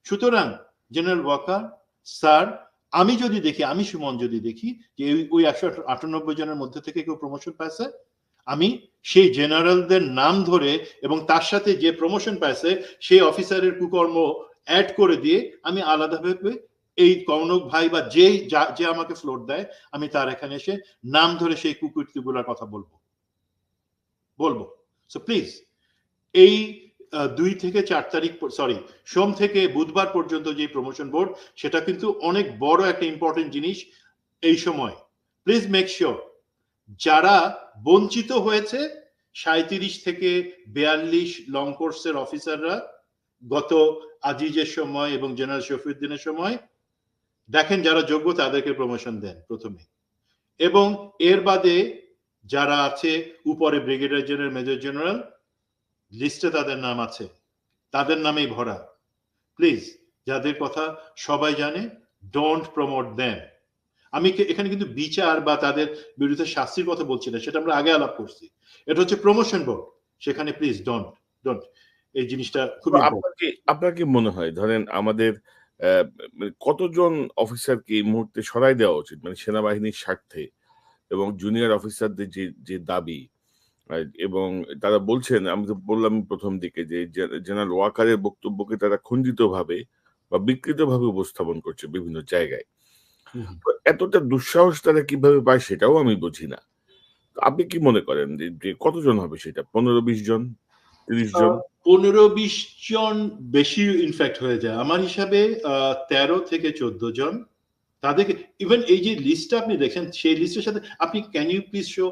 সুতরাং জেনারেল ওয়াকার স্যার, আমি যদি দেখি, আমি সুমন যদি দেখি যে ওই ১৯৮ জনের মধ্যে থেকে কেউ প্রমোশন পাইছে, আমি সেই জেনারেলদের নাম ধরে এবং তার সাথে যে প্রমোশন পাইছে সেই অফিসারের কুকর্ম অ্যাড করে দিয়ে আমি আলাদাভাবে এই কনক ভাই বা যে আমাকে ফ্লোট দেয়, আমি তার এখানে এসে নাম ধরে সেই কুকীর্তিগুলোর কথা বলবো। সো প্লিজ, এই ২ থেকে ৪ তারিখ, সরি, সোম থেকে বুধবার পর্যন্ত যে প্রমোশন বোর্ড, সেটা কিন্তু অনেক বড় একটা ইম্পর্টেন্ট জিনিস এই সময়। প্লিজ মেক শিওর যারা বঞ্চিত হয়েছে ৩৭ থেকে ৪২ লং কোর্সের অফিসাররা গত আজিজের সময় এবং জেনারেল শফিউদ্দিনের সময়, দেখেন যারা যোগ্য তাদেরকে প্রমোশন দেন প্রথমে, এবং এর বাদে যারা আছে উপরে ব্রিগেডিয়ার জেনারেল, মেজর জেনারেল, লিস্টে তাদের নাম আছে, তাদের নামেই ভরা। প্লিজ, যাদের কথা সবাই জানে, ডোন্ট প্রমোট দেম। আমি এখানে কিন্তু বিচার বা তাদের বিরুদ্ধে শাস্তির কথা বলছি না, সেটা আমরা আগে আলাপ করছি। এটা হচ্ছে প্রমোশন বোর্ড, সেখানে প্লিজ ডোন্ট, এই জিনিসটা খুব ইম্পর্টেন্ট। আপনার কি মনে হয় ধরেন আমাদের মানে কতজন অফিসারকে এই মুহূর্তে সরাই দেওয়া উচিত মানে সেনাবাহিনীর স্বার্থে? এবং জুনিয়র অফিসারদের যে যে দাবি, এবং তারা বলছেন, আমি তো বললাম প্রথম দিকে যে জেনারেল ওয়াকারের বক্তব্যকে তারা খণ্ডিতভাবে বা বিকৃতভাবে উপস্থাপন করছে বিভিন্ন জায়গায়। তো এতটা দুঃসাহস তারা কিভাবে পায় সেটাও আমি বুঝি না। তো আপনি কি মনে করেন যে কতজন হবে সেটা? 15-20 জন, 30 জন? 15-20 জন বেশি ইনফ্যাক্ট হয়ে যায় আমার হিসাবে। 13 থেকে 14 জন তাদেরকে, ইভেন এই যে লিস্টটা আপনি দেখেন সেই লিস্টের সাথে আপনি ক্যান ইউ প্লিজ শো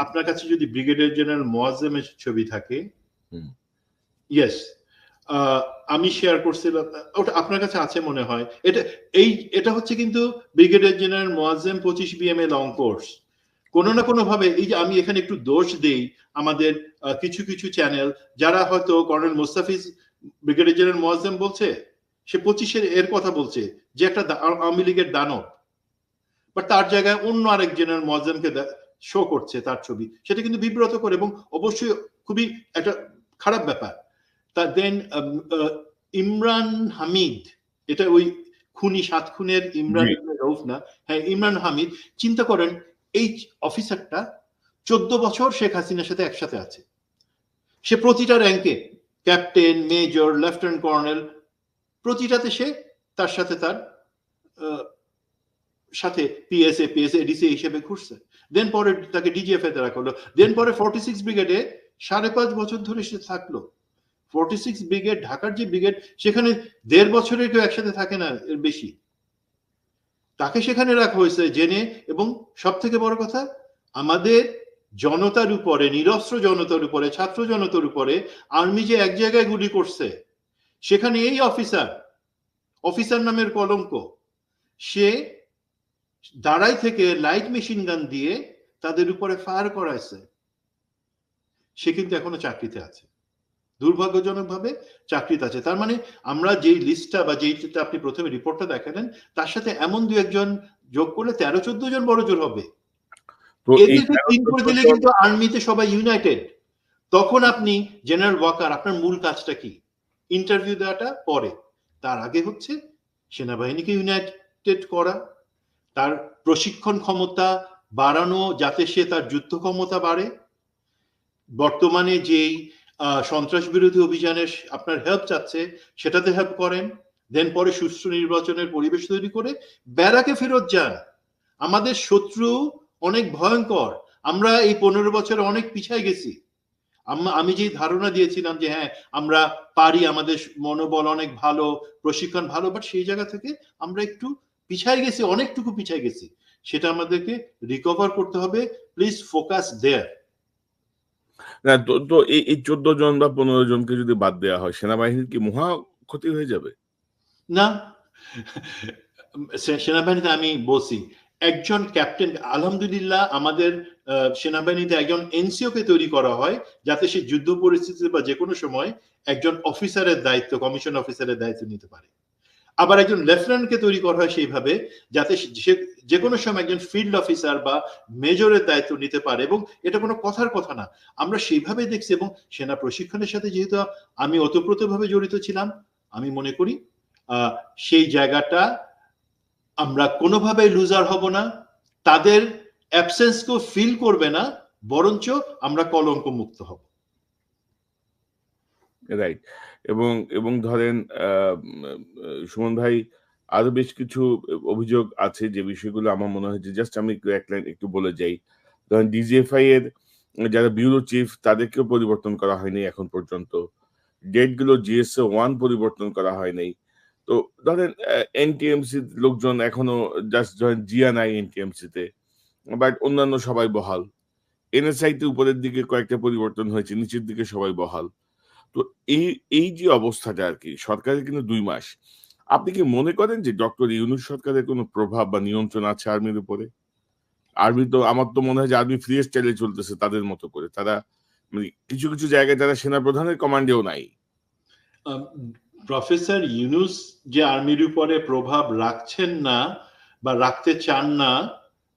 আপনার কাছে যদি ব্রিগেডিয়ার জেনারেল মোয়াজ্জেমের ছবি থাকে? ইয়েস, আমি শেয়ার করছিলাম, ওটা আপনার কাছে আছে মনে হয়। এটা হচ্ছে কিন্তু brigadier general Moazzem 25 BMA long course. কোনো না কোনো ভাবে, এই যে আমি এখানে একটু দোষ দেই আমাদের কিছু কিছু চ্যানেল যারা হয়তো colonel Mostafiz brigadier general Moazzem বলছে, সে 25 এর কথা বলছে যে একটা আওয়ামী লীগের দানব, বাট তার জায়গায় অন্য আরেক জেনারেল মোয়াজ্জেমকে শো করছে তার ছবি, সেটা কিন্তু বিব্রত করে এবং অবশ্যই খুবই একটা খারাপ ব্যাপার। দেন ইমরান হামিদ, এটা ওই খুনি 7 খুনের ইমরান রউফ না, হ্যাঁ ইমরান হামিদ। চিন্তা করেন এই অফিসারটা 14 বছর শেখ হাসিনার সাথে একসাথে আছে। সে প্রতিটা র্যাঙ্কে ক্যাপ্টেন, মেজর, লেফটেন্যান্ট কর্নেল, প্রতিটাতে সে তার সাথে তার সাথে পিএসএ ডিসি হিসেবে ঘুরছে। দেন পরে তাকে ডিজিএফ এ রাখা হলো। দেন পরে 46 ব্রিগেডে 5.5 বছর ধরে সে থাকলো। 46 ব্রিগেড, ঢাকার যে ব্রিগেড, সেখানে 1.5 বছরের কেউ একসাথে থাকে না, এর বেশি। তাকে সেখানে রাখা হয়েছে জেনে, এবং সব থেকে বড় কথা, আমাদের জনতার উপরে, নিরস্ত্র জনতার উপরে, ছাত্র জনতার উপরে আর্মি যে এক জায়গায় গুলি করছে, সেখানে এই অফিসার নামের কলঙ্ক, সে দাঁড়াই থেকে লাইট মেশিন গান দিয়ে তাদের উপরে ফায়ার করাইছে। সে কিন্তু এখনো চাকরিতে আছে, দুর্ভাগ্যজনকভাবে চাকরিতে আছে। তার মানে আমরা যেই লিস্টটা বা যেইটা আপনি প্রথমে রিপোর্টটা দেখালেন, তার সাথে এমন 2-1 জন যোগ করলে 13-14 জন বড় জোর হবে। এদেরকে ক্লিন করে দিলে কিন্তু আর্মিতে সবাই ইউনাইটেড। তখন আপনি জেনারেল ওয়াকার, আপনার মূল কাজটা কি? ইন্টারভিউ দেওয়াটা পরে, তার আগে হচ্ছে সেনাবাহিনীকে ইউনাইটেড করা, তার প্রশিক্ষণ ক্ষমতা বাড়ানো যাতে সে তার যুদ্ধ ক্ষমতা বাড়ে। বর্তমানে যেই সন্ত্রাস বিরোধী অভিযানের আপনার হেল্প চাচ্ছে, সেটাতে হেল্প করেন। দেন পরে সুষ্ঠু নির্বাচনের পরিবেশ তৈরি করে ব্যারাকে ফেরত যান। আমাদের শত্রু অনেক ভয়ঙ্কর, আমরা এই 15 বছরে অনেক পিছায় গেছি। আমি যে ধারণা দিয়েছিলাম যে হ্যাঁ আমরা পারি, আমাদের মনোবল অনেক ভালো, প্রশিক্ষণ ভালো, বাট সেই জায়গা থেকে আমরা একটু পিছায় গেছি, অনেকটুকু পিছায় গেছি। সেটা আমাদেরকে রিকভার করতে হবে। প্লিজ ফোকাস দেয়ার। না, তো এই 14 জন বা 15 জনকে যদি বাদ দেওয়া হয়, সেনাবাহিনীর কি মহা ক্ষতি হয়ে যাবে? না, সেনাবাহিনীতে আমি বলছি একজন ক্যাপ্টেন, আলহামদুলিল্লাহ আমাদের সেনাবাহিনীতে একজন এনসিও কে তৈরি করা হয় যাতে সে যুদ্ধ পরিস্থিতিতে বা যে কোনো সময় একজন অফিসারের দায়িত্ব, কমিশন অফিসারের দায়িত্ব নিতে পারে। আবার একজন লেফটেন্যান্টকে তৈরি করা হয় সেইভাবে যাতে সে যে কোনো সময় একজন ফিল্ড অফিসার বা মেজরের দায়িত্ব নিতে পারে। এবং এটা কোনো কথার কথা না, আমরা সেইভাবে দেখছি। এবং সেনা প্রশিক্ষণের সাথে যেহেতু আমি ওতপ্রোতভাবে জড়িত ছিলাম, আমি মনে করি সেই জায়গাটা আমরা কোনোভাবে লুজার হব না, তাদের অ্যাবসেন্সকেও ফিল করবে না, বরঞ্চ আমরা কলঙ্ক মুক্ত হব। রাইট। এবং এবং ধরেন সুমন ভাই, আরো বেশ কিছু অভিযোগ আছে যে বিষয়গুলো আমার মনে হয় যে জাস্ট আমি একটু এক লাইন একটু বলে যাই। ধরেন ডিজিএফআই এর যারা ব্যুরো চিফ তাদেরকেও পরিবর্তন করা হয়নি এখন পর্যন্ত। ডেট গুলো জিএসএ 1 পরিবর্তন করা হয় নাই। তো ধরেন এনটিএমসি লোকজন এখনো জাস্ট ধরেন জিয়া নাই এনটিএমসি তে। বাট অন্যান্য সবাই বহাল। এনএসআই তে উপরের দিকে কয়েকটা পরিবর্তন হয়েছে, নিচের দিকে সবাই বহাল। তো এই যে অবস্থাটা আরকি, সরকারের কিন্তু ২ মাস। আপনি কি মনে করেন যে ডক্টর ইউনূস সরকারের কোনো প্রভাব বা নিয়ন্ত্রণ আছে আর্মির উপরে? আর্মি তো, আমার তো মনে হয় যে আর্মি ফ্রি স্টাইলে চলতেছে তাদের মতো করে। তারা মানে কিছু, কিছু জায়গায় তারা সেনাপ্রধানের কমান্ডেও নাই। প্রফেসর ইউনূস যে আর্মির উপরে প্রভাব রাখছেন না বা রাখতে চান না,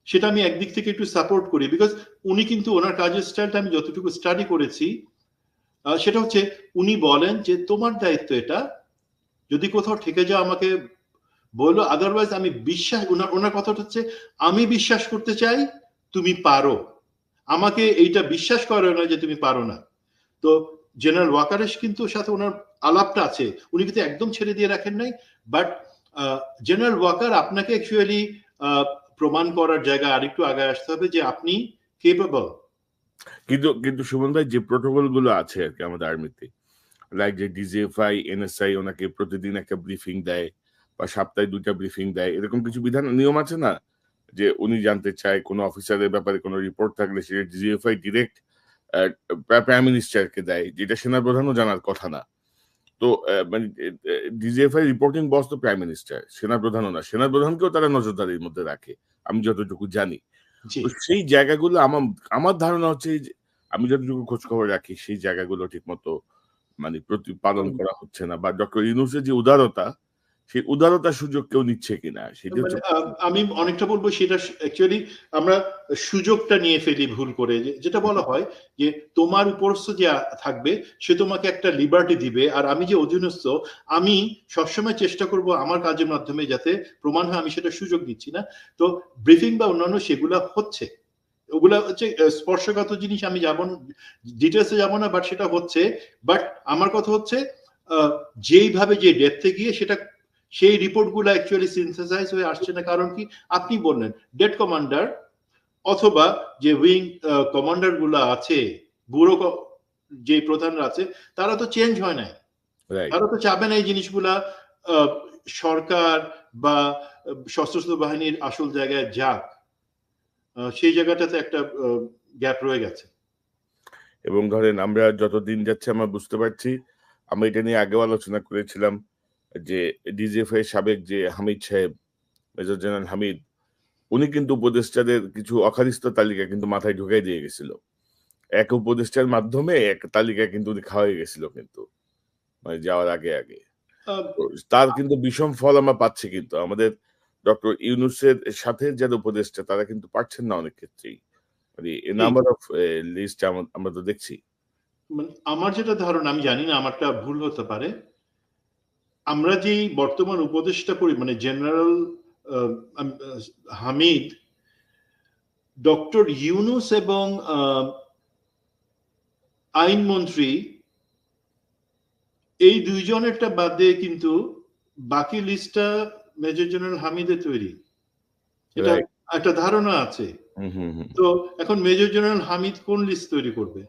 সেটা আমি একদিক থেকে একটু সাপোর্ট করি। বিকজ উনি কিন্তু ওনার কাজের স্টাইলটা আমি যতটুকু স্টাডি করেছি, সেটা হচ্ছে উনি বলেন যে তোমার দায়িত্ব এটা, যদি কোথাও ঠেকে যাও আমাকে বললো, আদারওয়াইজ আমি বিশ্বাস, ওনার কথাটা হচ্ছে আমি বিশ্বাস করতে চাই তুমি পারো, আমাকে এইটা বিশ্বাস করে না যে তুমি পারো না। তো জেনারেল ওয়াকারের কিন্তু সাথে ওনার আলাপটা আছে, উনি কিন্তু একদম ছেড়ে দিয়ে রাখেন নাই, বাট জেনারেল ওয়াকার আপনাকে অ্যাকচুয়ালি প্রমাণ করার জায়গা আরেকটু আগে আসতে হবে যে আপনি কেপেবল। কিন্তু কিন্তু সুমন ভাই, যে প্রোটোকল গুলো আছে আর কি আমাদের আর্মিতে, লাইক যে ডিজিএফআই, এনএসআই ওনাকে প্রতিদিন একটা ব্রিফিং দেয় বা সপ্তাহে 2টা ব্রিফিং দেয়, এরকম কিছু বিধান নিয়ম আছে না? যে উনি জানতে চায় কোনো অফিসারের ব্যাপারে কোনো রিপোর্ট থাকলে সেটা ডিজিএফআই ডিরেক্ট প্রাইম মিনিস্টারকে দেয়, যেটা সেনাপ্রধানও জানার কথা না। তো মানে ডিজিএফআই রিপোর্টিং বস তো প্রাইম মিনিস্টার, সেনাপ্রধানও না। সেনাপ্রধানকেও তারা নজরদারির মধ্যে রাখে, আমি যতটুকু জানি। জি তো সেই জায়গাগুলো আমার আমার ধারণা হচ্ছে যে আমি যতটুকু খোঁজ খবর রাখি, সেই জায়গাগুলো ঠিক মতো মানে পালন করা হচ্ছে না, বা ডক্টর ইউনূসের যে উদারতা, সেই উদারতার সুযোগ কেউ নিচ্ছে কিনা সেটা হচ্ছে। মানে আমি অনেকটা বলবো সেটা অ্যাকচুয়ালি আমরা সুযোগটা নিয়ে ফেলি ভুল করে, যেটা বলা হয় যে তোমার উপরস্থ যে থাকবে সে তোমাকে একটা লিবার্টি দিবে, আর আমি যে অধীনস্থ আমি সবসময় চেষ্টা করব আমার কাজের মাধ্যমে যাতে প্রমাণ হয় আমি সেটা সুযোগ দিচ্ছি না। তো ব্রিফিং বা অন্যান্য সেগুলা হচ্ছে, ওগুলা হচ্ছে স্পর্শগত জিনিস, আমি যাব ডিটেলসে যাব না, বাট সেটা হচ্ছে। বাট আমার কথা হচ্ছে যেইভাবে যে ডেপথে গিয়ে সেটা সেই রিপোর্টগুলো অ্যাকচুয়ালি সিনথেসাইজ হয়ে আসছে না। কারণ কি আপনি বললেন ডেড কমান্ডার অথবা যে উইং কমান্ডার গুলো আছে, ব্যুরো যে প্রধানরা আছে, তারা তো চেঞ্জ হয় নাই, রাইট। তারা তো চাবে না এই জিনিসগুলা সরকার বা সশস্ত্র বাহিনীর আসল জায়গায় যাক। সেই জায়গাটাতে একটা গ্যাপ রয়ে গেছে। এবং ধরেন আমরা যত দিন যাচ্ছে আমরা বুঝতে পারছি, আমরা এটা নিয়ে আগেও আলোচনা করেছিলাম যে ডিজিএফআই সাবেক যে হামিদ সাহেব, মেজর জেনারেল হামিদ, উনি কিন্তু উপদেষ্টাদের কিছু অখারিস্থ তালিকা কিন্তু মাথায় ঢুকাই দিয়ে গেছিল। এক উপদেষ্টার মাধ্যমে এক তালিকা কিন্তু উনি খাওয়াই গেছিল কিন্তু, মানে যাওয়ার আগে আগে। আহ, তো তার কিন্তু বিষম ফল আমরা পাচ্ছি, কিন্তু আমাদের ডক্টর ইউনূসের সাথে যারা উপদেষ্টা তারা কিন্তু পারছেন না অনেক ক্ষেত্রেই, মানে নাম্বার অফ লিস্ট আমরা তো দেখছি। মানে আমার যেটা ধারণা, আমি জানি না আমারটা ভুল হতে পারে, আমরা যেই বর্তমান উপদেষ্টা করি মানে জেনারেল হামিদ, ডক্টর ইউনূস এবং আইনমন্ত্রী, এই দুইজনেরটা বাদে কিন্তু বাকি লিস্টটা মেজর জেনারেল হামিদের তৈরি, এটা রাইট। একটা ধারণা আছে। হুম, হুম, হুম। তো এখন মেজর জেনারেল হামিদ কোন লিস্ট তৈরি করবে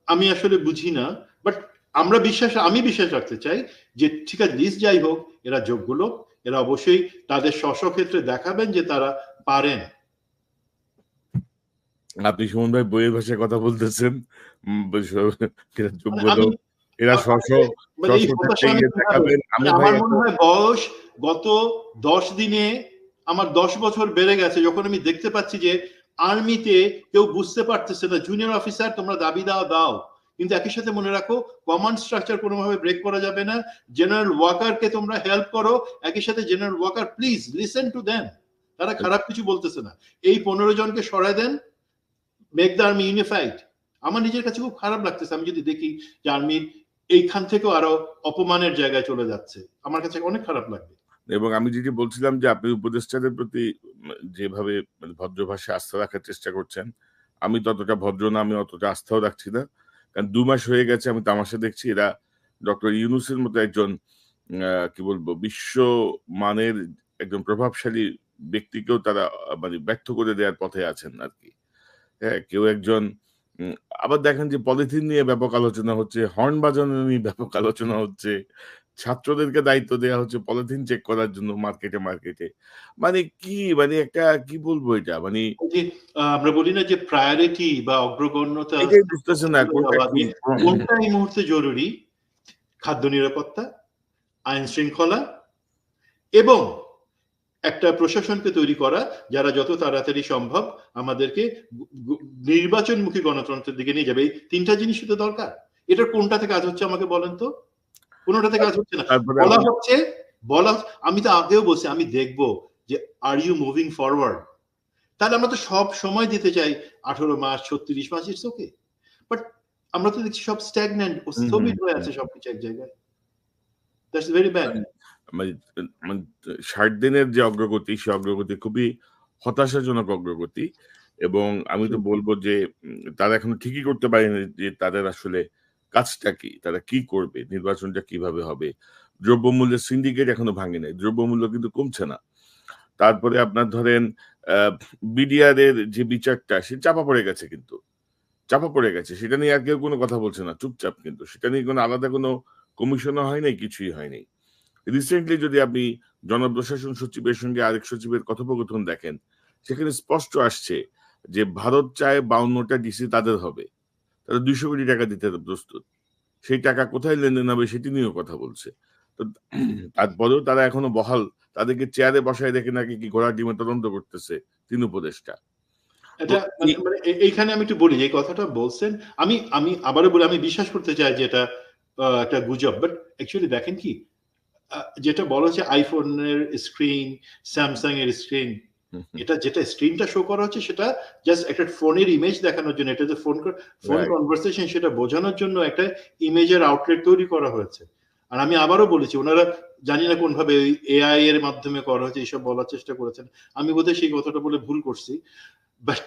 আমি আসলে বুঝি না। বাট আমি বিশ্বাস রাখতে চাই যে ঠিক আছে, লিস্ট যাই হোক, এরা যোগ্য লোক, এরা অবশ্যই তাদের ক্ষেত্রে দেখাবেন যে তারা পারেন। আপনি সুমন ভাই বইয়ের ভাষায় কথা বলতেছেন। এরা মানে যোগ্য আমি লোক, এরা মানে এই হতাশা ক্ষেত্রে আমি গিয়ে কিভাবে, দেখাবেন। আমি মানে ভাই আমার এত মনে হয় বয়স গত 10 দিনে আমার 10 বছর বেড়ে গেছে, যখন আমি দেখতে পাচ্ছি যে আর্মিতে কেউ বুঝতে পারতেছে না, জুনিয়র অফিসার তোমরা দাবি দাও, কিন্তু একই সাথে মনে রাখো কমান্ড স্ট্রাকচার কোনোভাবে ব্রেক করা যাবে না। জেনারেল ওয়াকারকে তোমরা হেল্প করো, একই সাথে general Waker please listen to them, তারা খারাপ কিছু বলতেছে না, এই 15 জনকে সরায় দেন, মেক দ্য আর্মি ইউনিফাইড। আমার নিজের কাছে খুব খারাপ লাগতেছে আমি যদি দেখি যে আর্মির এইখান থেকেও আরো অপমানের জায়গায় চলে যাচ্ছে, আমার কাছে অনেক খারাপ লাগবে। এবং আমি যেটি বলছিলাম যে আপনি উপদেষ্টাদের প্রতি যেভাবে মানে ভদ্র ভাষায় আস্থা রাখার চেষ্টা করছেন, আমি ততটা ভদ্র না, আমি অতটা আস্থাও রাখছি না। কারণ ২ মাস হয়ে গেছে আমি তামাশা দেখছি, এরা ডক্টর ইউনূসের মতো একজন কি বলবো বিশ্বমানের একজন প্রভাবশালী ব্যক্তিকেও তারা মানে ব্যর্থ করে দেওয়ার পথে আছেন আরকি। হ্যাঁ? কেউ একজন উম আবার দেখেন যে পলিথিন নিয়ে ব্যাপক আলোচনা হচ্ছে, হর্ন বাজানো নিয়ে ব্যাপক আলোচনা হচ্ছে। ছাত্রদেরকে দায়িত্ব দেয়া হচ্ছে পলিথিন চেক করার জন্য মার্কেটে। মানে কি, মানে একটা কি বলবো এটা? মানে ওই যে আমরা বলি না যে প্রায়োরিটি বা অগ্রগণ্যতা এটাই বুঝতেছে না কোনটা কি? কোনটা এই মুহূর্তে জরুরি। খাদ্য নিরাপত্তা, আইন শৃঙ্খলা এবং একটা প্রশাসনকে তৈরি করা যারা যত তাড়াতাড়ি সম্ভব আমাদেরকে নির্বাচনমুখী গণতন্ত্রের দিকে নিয়ে যাবে, এই ৩টা জিনিসই তো দরকার। এটার কোনটাতে কাজ হচ্ছে আমাকে বলেন তো? কোনটাতে কাজ হচ্ছে না। তারপরে বলা আবার হচ্ছে, বলা আমি তো আগেও বলছি আমি দেখব যে আর ইউ মুভিং ফরওয়ার্ড। তাহলে আমরা তো সব সময় দিতে চাই 18 মাস 36 মাস, ইটস ওকে, বাট আমরা তো দেখছি সব স্ট্যাগন্যান্ট ও হুম, হুম, স্থবির হয়ে হুম। আছে সবকিছু এক জায়গায়। That's very bad. মানে মানে ৬০ দিনের যে অগ্রগতি, সে অগ্রগতি খুবই হতাশাজনক অগ্রগতি। এবং আমি তো বলব যে তারা এখনো ঠিকই করতে পারেনি যে তাদের আসলে কাজটা কি? তারা কি করবে? নির্বাচনটা কিভাবে হবে? দ্রব্যমূল্যের সিন্ডিকেট এখনো ভাঙে নাই। দ্রব্যমূল্য কিন্তু কমছে না। তারপরে আপনার ধরেন আ বিডিআর এর যে বিচারটা সে চাপা পড়ে গেছে কিন্তু। চাপা পড়ে গেছে। সেটা নিয়ে আর কেউ কোনো কথা বলছে না। চুপচাপ কিন্তু। সেটা নিয়ে কোনো আলাদা কোনো কমিশনও হয় নাই, কিছুই হয় নাই। রিসেন্টলি যদি আপনি জনপ্রশাসন সচিবের সঙ্গে আরেক সচিবের কথোপকথন দেখেন, সেখানে স্পষ্ট আসছে যে ভারত চায় ৫২ টা ডিসি তাদের হবে। তারা ৳২০০ কোটি দিতে প্রস্তুত। সেই টাকা কোথায় লেনদেন হবে সেটি নিয়েও কথা বলছে। তো তারপরেও তারা এখনো বহাল। তাদেরকে চেয়ারে বসায় রেখে নাকি কি ঘোড়ার ডিমের তদন্ত করতেছে ৩ উপদেষ্টা। তো এটা মানে এই মানে এইখানে আমি একটু বলি যে এই কথাটা বলছেন। আমি আমি আবারও বলি আমি বিশ্বাস করতে চাই যে এটা একটা গুজব। বাট অ্যাকচুয়ালি দেখেন কি যেটা বলা হচ্ছে iPhone এর স্ক্রিন, Samsung এর স্ক্রিন, এটা যেটা স্ক্রিনটা শো করা হচ্ছে সেটা জাস্ট একটা ফোনের ইমেজ দেখানোর জন্য। এটা যে ফোন রাইট। কনভারসেশন সেটা বোঝানোর জন্য একটা ইমেজের আউটলেট তৈরি করা হয়েছে। আর আমি আবারও বলেছি উনারা জানি না কোনভাবে ওই এআই এর মাধ্যমে করা হয়েছে এইসব বলার চেষ্টা করেছেন। আমি বোধহয় সেই কথাটা বলে ভুল করছি। বাট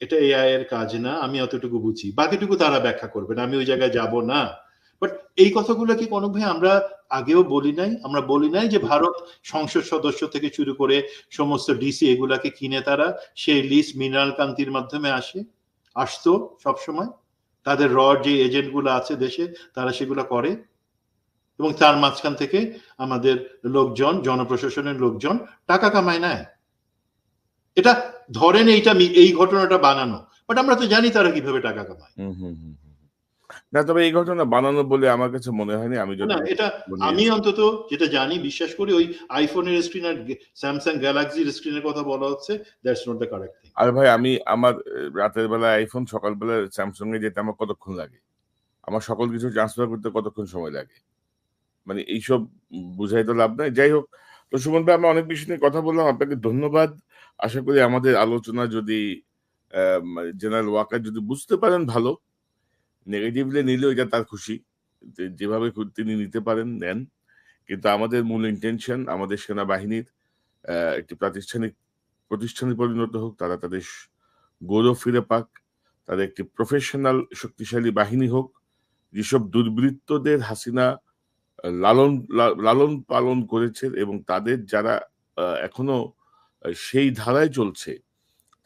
এটা এআই এর কাজ না। আমি অতটুকু বুঝি। বাকিটুকু তারা ব্যাখ্যা করবেন। আমি ওই জায়গায় যাব না। বাট এই কথাগুলো কি কনক ভাই আমরা আগেও বলি নাই? আমরা বলি নাই যে ভারত সংসদ সদস্য থেকে শুরু করে সমস্ত ডিসি এগুলাকে কিনে তারা সেই লিস্ট মৃণাল কান্তির মাধ্যমে আসতো সবসময়। তাদের যে এজেন্ট গুলো আছে দেশে তারা সেগুলো করে এবং তার মাঝখান থেকে আমাদের লোকজন জনপ্রশাসনের লোকজন টাকা কামায় নেয়। এটা ধরেন এই ঘটনাটা বানানো। বাট আমরা তো জানি তারা কিভাবে টাকা কামায়। হুম, হুম, হুম, হুম। না তবে এই ঘটনা বানানো বলে আমার কাছে মনে হয়নি। আমি না যতটুকু এটা মানে আমি অন্তত যেটা জানি বিশ্বাস করি ওই আইফোনের স্ক্রিন আর স্যামসাং গ্যালাক্সির স্ক্রিনের কথা বলা হচ্ছে that's not the correct thing. আর ভাই আমি আমার রাতের বেলায় iPhone সকালবেলা Samsung এ যেতে আমার কতক্ষণ লাগে? আমার সকল কিছু ট্রান্সফার করতে কতক্ষণ সময় লাগে? মানে এইসব বুঝাই তো লাভ নাই। যাই হোক, তো সুমন ভাই আমরা অনেক বিষয় নিয়ে কথা বললাম। আপনাকে ধন্যবাদ। আশা করি আমাদের আলোচনা যদি মানে জেনারেল ওয়াকার যদি বুঝতে পারেন ভালো, নেগেটিভলি নিলেও এটা তার খুশি। যেভাবে তিনি নিতে পারেন নেন। কিন্তু আমাদের মূল ইনটেনশন আমাদের সেনাবাহিনীর একটি প্রতিষ্ঠানে পরিণত হোক। তারা তাদের গৌরব ফিরে পাক। তাদের একটি প্রফেশনাল শক্তিশালী বাহিনী হোক। যেসব দুর্বৃত্তদের হাসিনা লালন পালন করেছে এবং তাদের যারা এখনো সেই ধারায় চলছে,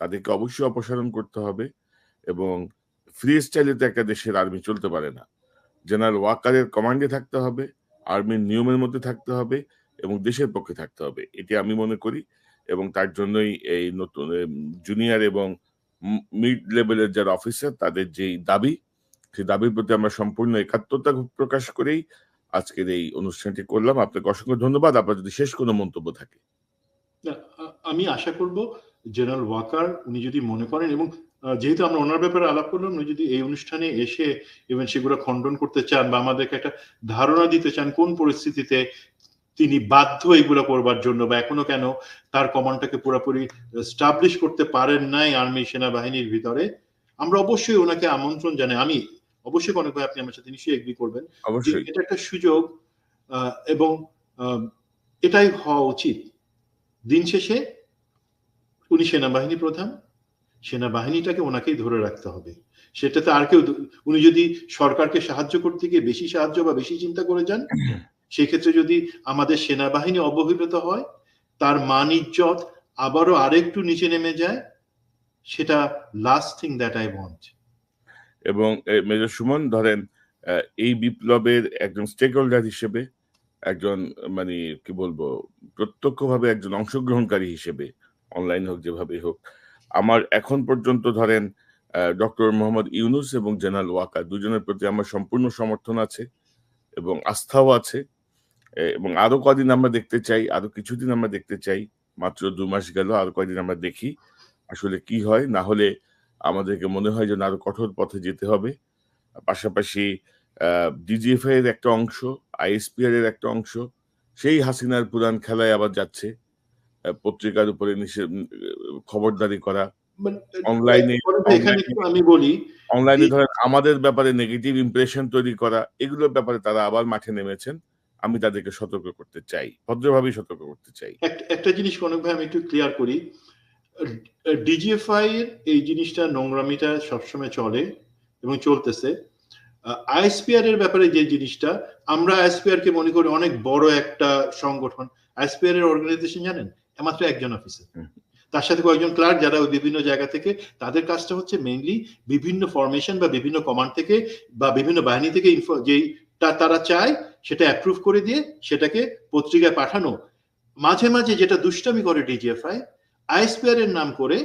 তাদেরকে অবশ্যই অপসারণ করতে হবে এবং ফ্রি স্টাইলে তো একটা দেশের আর্মি চলতে পারে না। জেনারেল ওয়াকারের কমান্ডে থাকতে হবে, আর্মির নিয়মের মধ্যে থাকতে হবে এবং দেশের পক্ষে থাকতে হবে। এটি আমি মনে করি এবং তার জন্যই এই নতুন জুনিয়র এবং মিড লেভেলের যারা অফিসার তাদের যেই দাবি, সেই দাবির প্রতি আমরা সম্পূর্ণ একাত্মতা প্রকাশ করেই আজকের এই অনুষ্ঠানটি করলাম। আপনাকে অসংখ্য ধন্যবাদ। আপনার যদি শেষ কোনো মন্তব্য থাকে। না, আমি আশা করব জেনারেল ওয়াকার উনি যদি মনে করেন এবং যেহেতু আমরা ওনার ব্যাপারে আলাপ করলাম উনি যদি এই অনুষ্ঠানে এসে ইভেন সেগুলো খণ্ডন করতে চান বা আমাদেরকে একটা ধারণা দিতে চান কোন পরিস্থিতিতে তিনি বাধ্য এগুলো করবার জন্য বা এখনো কেন তার কমান্ডটাকে পুরোপুরি স্টাবলিশ করতে পারেন নাই আর্মি সেনাবাহিনীর ভিতরে আমরা অবশ্যই ওনাকে আমন্ত্রণ জানাই। আমি অবশ্যই অনেক ভাই আপনি আমার সাথে নিশ্চয়ই এগ্রি করবেন যে অবশ্যই। এটা একটা সুযোগ এবং এটাই হওয়া উচিত। দিন শেষে উনি সেনাবাহিনী প্রধান, সেনাবাহিনীটাকে ওনাকেই ধরে রাখতে হবে। সেটাতে আর কেউ উনি যদি সরকারকে সাহায্য করতে গিয়ে বেশি সাহায্য বা বেশি চিন্তা করে যান সেক্ষেত্রে যদি আমাদের সেনাবাহিনী অবহেলিত হয় তার মান ইজ্জত আবারও আরেকটু নিচে নেমে যায় সেটা last thing that I want. এবং মেজর সুমন ধরেন আ এই বিপ্লবের একজন স্টেক হোল্ডার হিসেবে একজন মানে কি বলবো প্রত্যক্ষভাবে একজন অংশগ্রহণকারী হিসেবে অনলাইন হোক যেভাবেই হোক আমার এখন পর্যন্ত ধরেন ডক্টর মোহাম্মদ ইউনুস এবং জেনারেল ওয়াকার দুজনের প্রতি আমার সম্পূর্ণ সমর্থন আছে এবং আস্থাও আছে এবং আরো কদিন আমরা দেখতে চাই আরো কিছুদিন আমরা দেখতে চাই মাত্র ২ মাস গেল আরো কয়দিন আমরা দেখি আসলে কি হয় না হলে আমাদেরকে মনে হয় যে না আরো কঠোর পথে যেতে হবে পাশাপাশি ডিজিএফআই এর একটা অংশ, আইএসপিআর এর একটা অংশ, সেই হাসিনার পুরান খেলায় আবার যাচ্ছে। পত্রিকার উপরে খবরদারি করা। অনলাইনে এখানে অনলাইনে একটু আমি বলি অনলাইনে ধরেন আমাদের ব্যাপারে নেগেটিভ ইমপ্রেশন তৈরি করা, এগুলোর ব্যাপারে তারা আবার মাঠে নেমেছেন। আমি তাদেরকে সতর্ক করতে চাই। ভদ্রভাবেই সতর্ক করতে চাই। একটা জিনিস কনক ভাই আমি একটু ক্লিয়ার করি ডিজিএফআই এর এই জিনিসটা নোংরামিটা সবসময় চলে এবং চলতেছে। আইএসপিআর এর ব্যাপারে যে জিনিসটা, আমরা আইএসপিআর কে মনে করি অনেক বড় একটা সংগঠন। আইএসপিআর এর অর্গানাইজেশন জানেন মাত্র একজন অফিসার, তার সাথে কয়েকজন ক্লার্ক যারা ওই বিভিন্ন জায়গা থেকে, তাদের কাজটা হচ্ছে মেইনলি বিভিন্ন ফরমেশন বা বিভিন্ন কমান্ড থেকে বা বিভিন্ন বাহিনী থেকে যেটা তারা চায় সেটা অ্যাপ্রুভ করে দিয়ে সেটাকে পত্রিকায় পাঠানো। মাঝে মাঝে যেটা দুষ্টামি করে ডিজিএফআই, আইএসপিআর এর নাম করে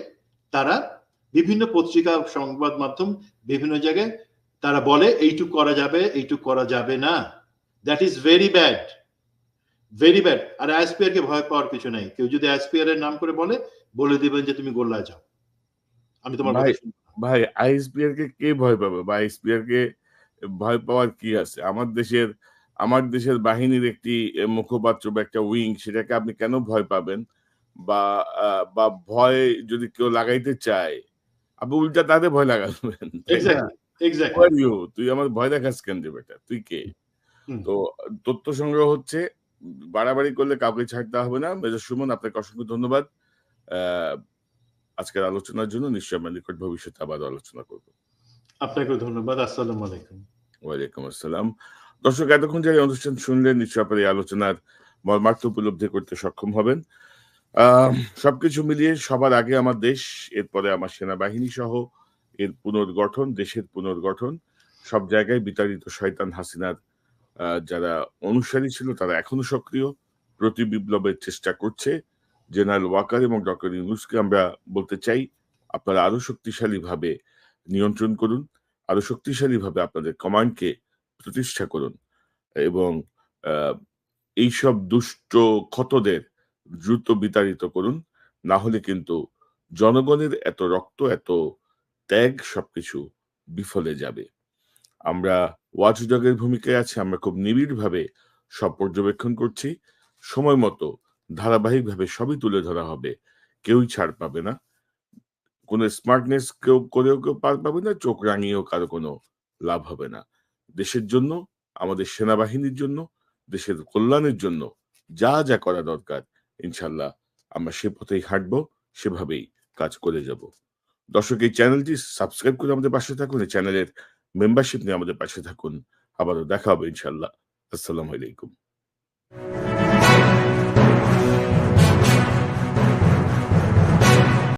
তারা বিভিন্ন পত্রিকা, সংবাদ মাধ্যম, বিভিন্ন জায়গায় তারা বলে এইটুক করা যাবে, এইটুক করা যাবে না। That is very bad, very bad. আর আইএসপিআর কে ভয় পাওয়ার কিছু নাই। কেউ যদি আইএসপিআর এর নাম করে বলে দিবেন যে তুমি গোল্লায় যাও, আমি তোমার ভাই কথা শুনবো না। ভাই আইএসপিআর কে কে ভয় পাবে, বা আইএসপিআর কে ভয় পাওয়ার কি আছে? আমার দেশের বাহিনীর একটি মুখপাত্র বা একটা উইং, সেটাকে আপনি কেন ভয় পাবেন? বা বা ভয় যদি কেউ লাগাইতে চায়, আপনি উল্টা তাদের ভয় লাগাবেন, তাই না? Exactly, Who exactly. are you? তুই আমার ভয় দেখাস কেন রে বেটা? তুই কে? হুম। তো তথ্য সংগ্রহ হচ্ছে, বাড়াবাড়ি করলে কাউকে ছাড়তে হবে না। মেজর সুমন, আপনাকে অসংখ্য ধন্যবাদ আজকের আলোচনার জন্য। নিশ্চয়ই আমরা নিকট ভবিষ্যতে আবার আলোচনা করব। আপনাকেও ধন্যবাদ। আসসালামু আলাইকুম। ওয়ালাইকুম আসসালাম। দর্শক, এতক্ষণ যারা অনুষ্ঠান শুনলেন, নিশ্চয়ই আপনার এই আলোচনার মর্মার্থ উপলব্ধি করতে সক্ষম হবেন। সবকিছু মিলিয়ে সবার আগে আমার দেশ, এরপরে আমার সেনাবাহিনী সহ এর পুনর্গঠন, দেশের পুনর্গঠন। সব জায়গায় বিতাড়িত শয়তান হাসিনার যারা অনুসারী ছিল তারা এখনো সক্রিয়, প্রতি বিপ্লবের চেষ্টা করছে। জেনারেল ওয়াকার এবং ডক্টর ইউনূসকে আমরা বলতে চাই, আপনারা আরো শক্তিশালীভাবে নিয়ন্ত্রণ করুন, আরো শক্তিশালীভাবে আপনাদের কমান্ডকে প্রতিষ্ঠা করুন এবং এইসব দুষ্ট ক্ষতদের দ্রুত বিতাড়িত করুন। না হলে কিন্তু জনগণের এত রক্ত, এত ত্যাগ সবকিছু বিফলে যাবে। আমরা ওয়াচডগের ভূমিকায় আছি, আমরা খুব নিবিড়ভাবে সব পর্যবেক্ষণ করছি। সময় মতো ধারাবাহিকভাবে সবই তুলে ধরা হবে, কেউই ছাড় পাবে না। কোনো স্মার্টনেস কেউ পার পাবে না, চোখ রাঙিয়েও কারো কোনো লাভ হবে না। দেশের জন্য, আমাদের সেনাবাহিনীর জন্য, দেশের কল্যাণের জন্য যা যা করা দরকার, ইনশাল্লাহ আমরা সে পথেই হাঁটবো, সেভাবেই কাজ করে যাব। দর্শক, এই চ্যানেলটি সাবস্ক্রাইব করে আমাদের পাশে থাকুন, এই চ্যানেলের মেম্বারশিপ নিয়ে আমাদের পাশে থাকুন। আবারও দেখা হবে ইনশাল্লাহ। আসসালামু আলাইকুম।